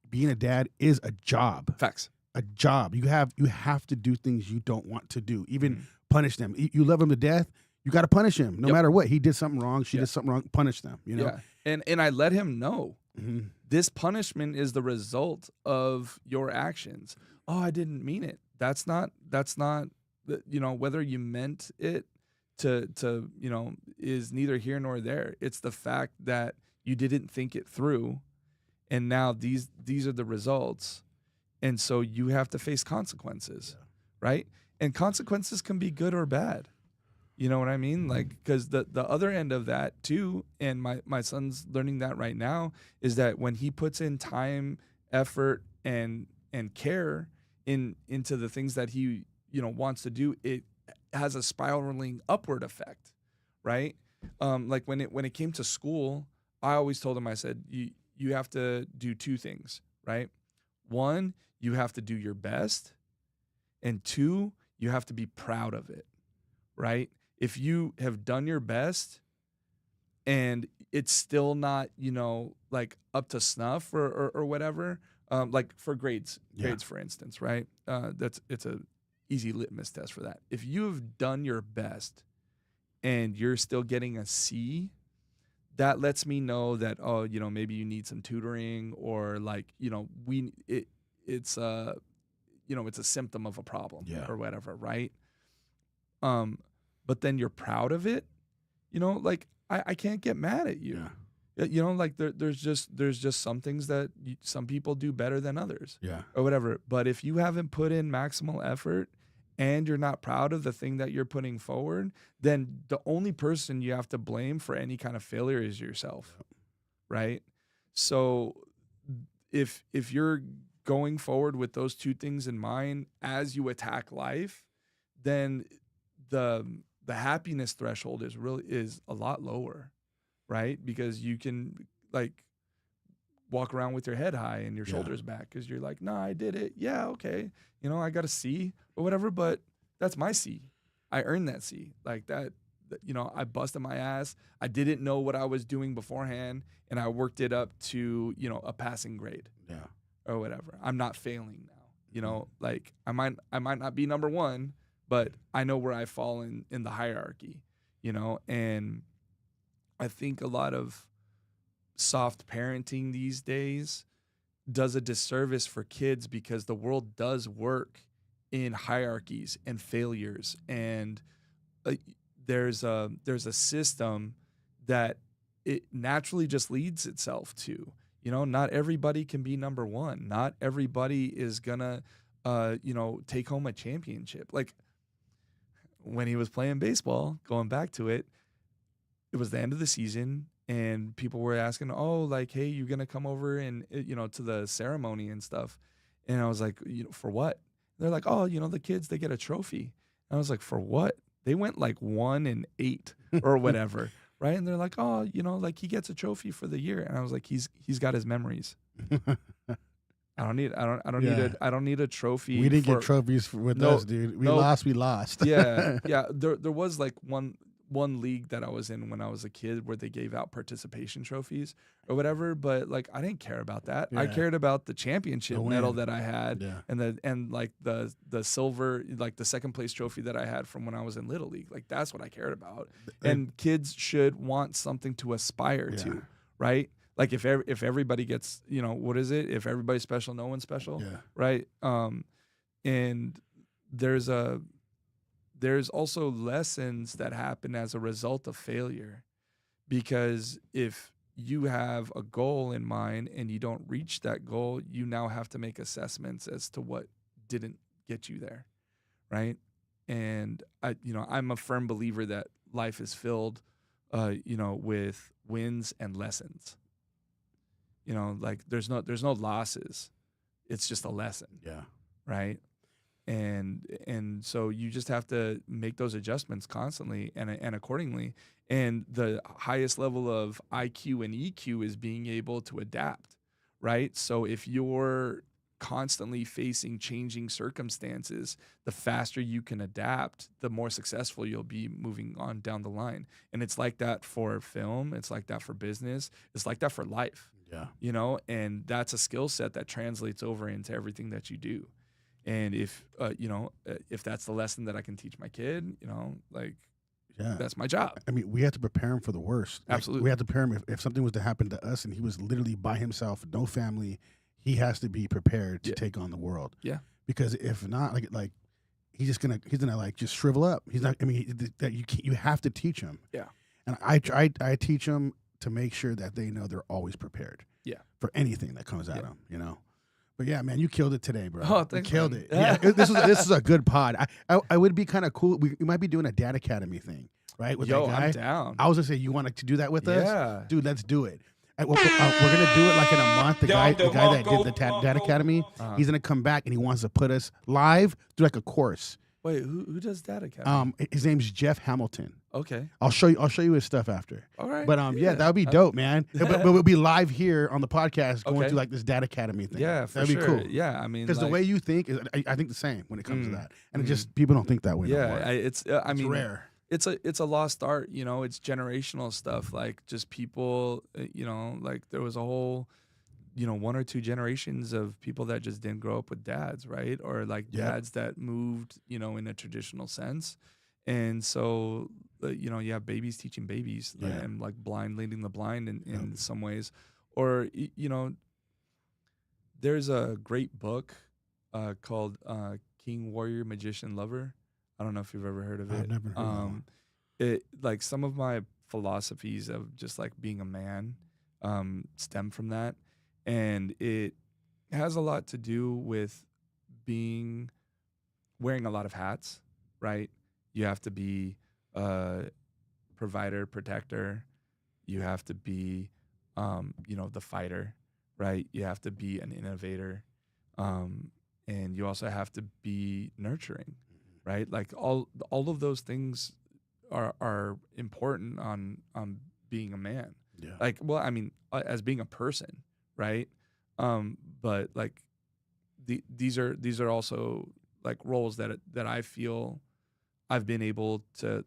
being a dad is a job. Facts. A job. You have to do things you don't want to do. Even punish them. You love them to death. You got to punish him no matter what. He did something wrong. She did something wrong. Punish them. Yeah. And I let him know this punishment is the result of your actions. Oh, I didn't mean it. That's not whether you meant it to is neither here nor there. It's the fact that you didn't think it through, and now these are the results, and so you have to face consequences, right? And consequences can be good or bad. You know what I mean? Like, because the other end of that too, and my son's learning that right now, is that when he puts in time, effort, and care into the things that he wants to do, it has a spiraling upward effect, right? Like when it came to school, I always told him, I said, you have to do two things, right? One, you have to do your best, and two, you have to be proud of it, right? If you have done your best and it's still not, like up to snuff or whatever, like for grades, for instance, right? It's a easy litmus test for that. If you have done your best and you're still getting a C, that lets me know that, maybe you need some tutoring, or like, it's a symptom of a problem or whatever, right? But then you're proud of it, like I can't get mad at you. Like there's just some things that some people do better than others, or whatever. But if you haven't put in maximal effort and you're not proud of the thing that you're putting forward, then the only person you have to blame for any kind of failure is yourself, right? So if you're going forward with those two things in mind as you attack life, then the happiness threshold is a lot lower, right? Because you can like walk around with your head high and your shoulders back because you're like, nah, I did it. Yeah, okay. I got a C or whatever, but that's my C. I earned that C. Like that, I busted my ass. I didn't know what I was doing beforehand, and I worked it up to, a passing grade. Yeah. or whatever. I'm not failing now. You know, like I might not be number one, but I know where I fall in the hierarchy, you know, and I think a lot of soft parenting these days does a disservice for kids because the world does work in hierarchies and failures, and there's a system that it naturally just leads itself to. You know, not everybody can be number one. Not everybody is gonna, take home a championship. Like when he was playing baseball, going back to it, it was the end of the season, and people were asking, "Oh, like, hey, you're gonna come over and to the ceremony and stuff?" And I was like, "For what?" They're like, "Oh, the kids, they get a trophy." And I was like, "For what?" They went like 1-8 or whatever, right? And they're like, "Oh, like he gets a trophy for the year." And I was like, "He's got his memories. I don't need a trophy." We didn't get trophies with us, dude. We lost. Yeah. There was like one league that I was in when I was a kid where they gave out participation trophies or whatever, but like I didn't care about that. I cared about the championship medal that I had, and like the silver, like the second place trophy that I had from when I was in Little League. Like that's what I cared about. And kids should want something to aspire to, right? Like if everybody gets, what is it? If everybody's special, no one's special, right? And there's also lessons that happen as a result of failure, because if you have a goal in mind and you don't reach that goal, you now have to make assessments as to what didn't get you there, right? And I'm a firm believer that life is filled, with wins and lessons. Like there's no losses. It's just a lesson. Yeah. Right. And so you just have to make those adjustments constantly and accordingly. And the highest level of IQ and EQ is being able to adapt, right? So if you're constantly facing changing circumstances, the faster you can adapt, the more successful you'll be moving on down the line. And it's like that for film. It's like that for business. It's like that for life. Yeah. And that's a skill set that translates over into everything that you do. And if that's the lesson that I can teach my kid, that's my job. I mean, we have to prepare him for the worst. Absolutely. We have to prepare him if something was to happen to us and he was literally by himself, no family, he has to be prepared to take on the world. Yeah. Because if not, like he's gonna like just shrivel up. He's not. I mean, that you have to teach him. Yeah. And I teach them to make sure that they know they're always prepared. Yeah. For anything that comes at them, But yeah, man, you killed it today, bro. Oh, thanks, you killed man. it. Yeah, this is a good pod. I would be kind of cool. We might be doing a Dad Academy thing, right? With that guy. I'm down. I was gonna say, you want to do that with us? Yeah, dude, let's do it. We're gonna do it like in a month. The guy that did the Dad Academy, he's gonna come back and he wants to put us live through like a course. Wait, who does Dad Academy? His name's Jeff Hamilton. Okay. I'll show you his stuff after. All right. But that would be dope, man. but we'll be live here on the podcast going through like this Dad Academy thing. Yeah, for That'd be sure. cool. Yeah, I mean, because the way you think is, I think the same when it comes to that, and it just people don't think that way. Yeah, no more. it's rare. It's a lost art. It's generational stuff. Like just people. Like there was a whole. 1 or 2 generations of people that just didn't grow up with dads, right? Or like dads that moved, in a traditional sense. And so, you have babies teaching babies and like blind leading the blind in some ways. Or, there's a great book called King, Warrior, Magician, Lover. I don't know if you've ever heard of it. I've never heard of that. It like some of my philosophies of just like being a man stem from that. And it has a lot to do with wearing a lot of hats, right? You have to be a provider, protector. You have to be, the fighter, right? You have to be an innovator. And you also have to be nurturing, right? Like all of those things are important on being a man. Yeah. Like, well, I mean, as being a person. Right. But like these are also like roles that I feel I've been able to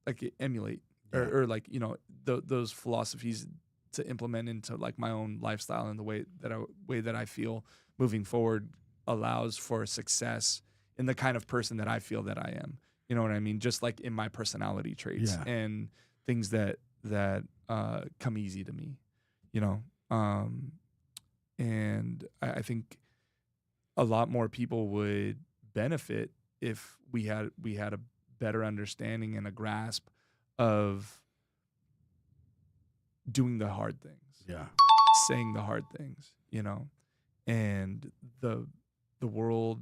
like emulate or like, those philosophies to implement into like my own lifestyle and the way that I feel moving forward allows for success in the kind of person that I feel that I am. You know what I mean? Just like in my personality traits and things that come easy to me, you know? And I think a lot more people would benefit if we had a better understanding and a grasp of doing the hard things, saying the hard things, you know, and the world,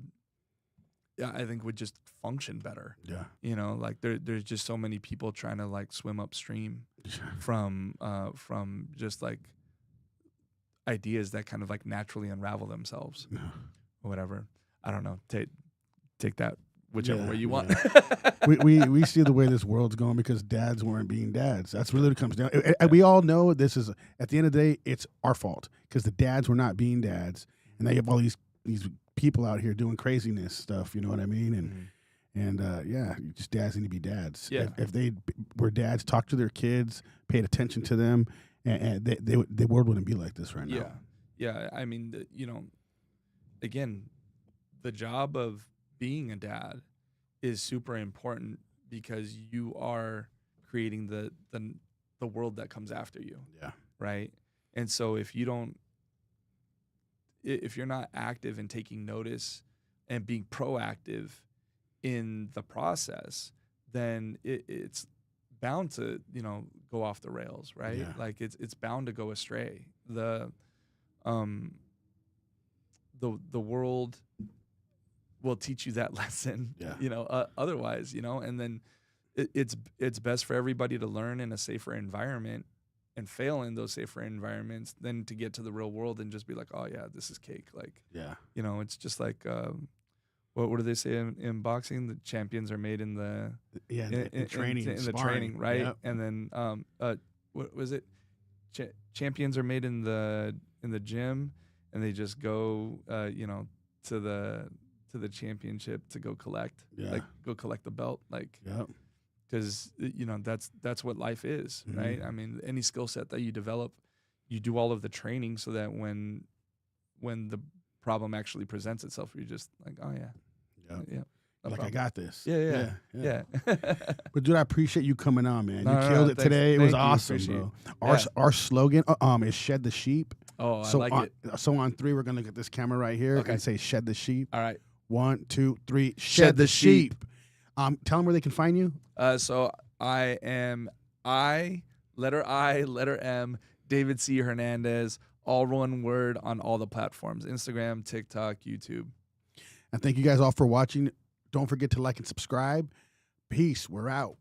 I think, would just function better. Yeah, you know, like there's just so many people trying to like swim upstream from just like ideas that kind of like naturally unravel themselves or whatever. I don't know. Take that whichever way you want. we see the way this world's going because dads weren't being dads. That's really what it comes down. And we all know this is, at the end of the day, it's our fault because the dads were not being dads, and they have all these people out here doing craziness stuff. You know what I mean? And just dads need to be dads. Yeah. If they were dads, talk to their kids, paid attention to them, and the world wouldn't be like this right now. Yeah. I mean, you know, again, the job of being a dad is super important because you are creating the world that comes after you. Yeah. Right. And so if you're not active in taking notice and being proactive in the process, then it's bound to, you know, go off the rails, right? Yeah. Like it's bound to go astray. The world will teach you that lesson, you know, otherwise, you know, and then it's best for everybody to learn in a safer environment and fail in those safer environments than to get to the real world and just be like, oh yeah, this is cake. Like, you know, it's just like, what do they say in boxing? The champions are made in the training, in the training, right? Yep. And then what was it? Champions are made in the gym, and they just go, you know, to the championship to go collect, go collect the belt, like, because you know that's what life is, right? I mean, any skill set that you develop, you do all of the training so that when the problem actually presents itself, you're just like, oh yeah, no like problem. I got this. Yeah. But dude, I appreciate you coming on, man. You killed it today. It was awesome, bro. Our slogan is "Shed the Sheep." Oh, I like it. So on 3, we're gonna look at this camera right here and say "Shed the Sheep." All right. 1, 2, 3. Shed the sheep. Tell them where they can find you. So I am letter M, David C. Hernandez, all one word on all the platforms: Instagram, TikTok, YouTube. And thank you guys all for watching. Don't forget to like and subscribe. Peace. We're out.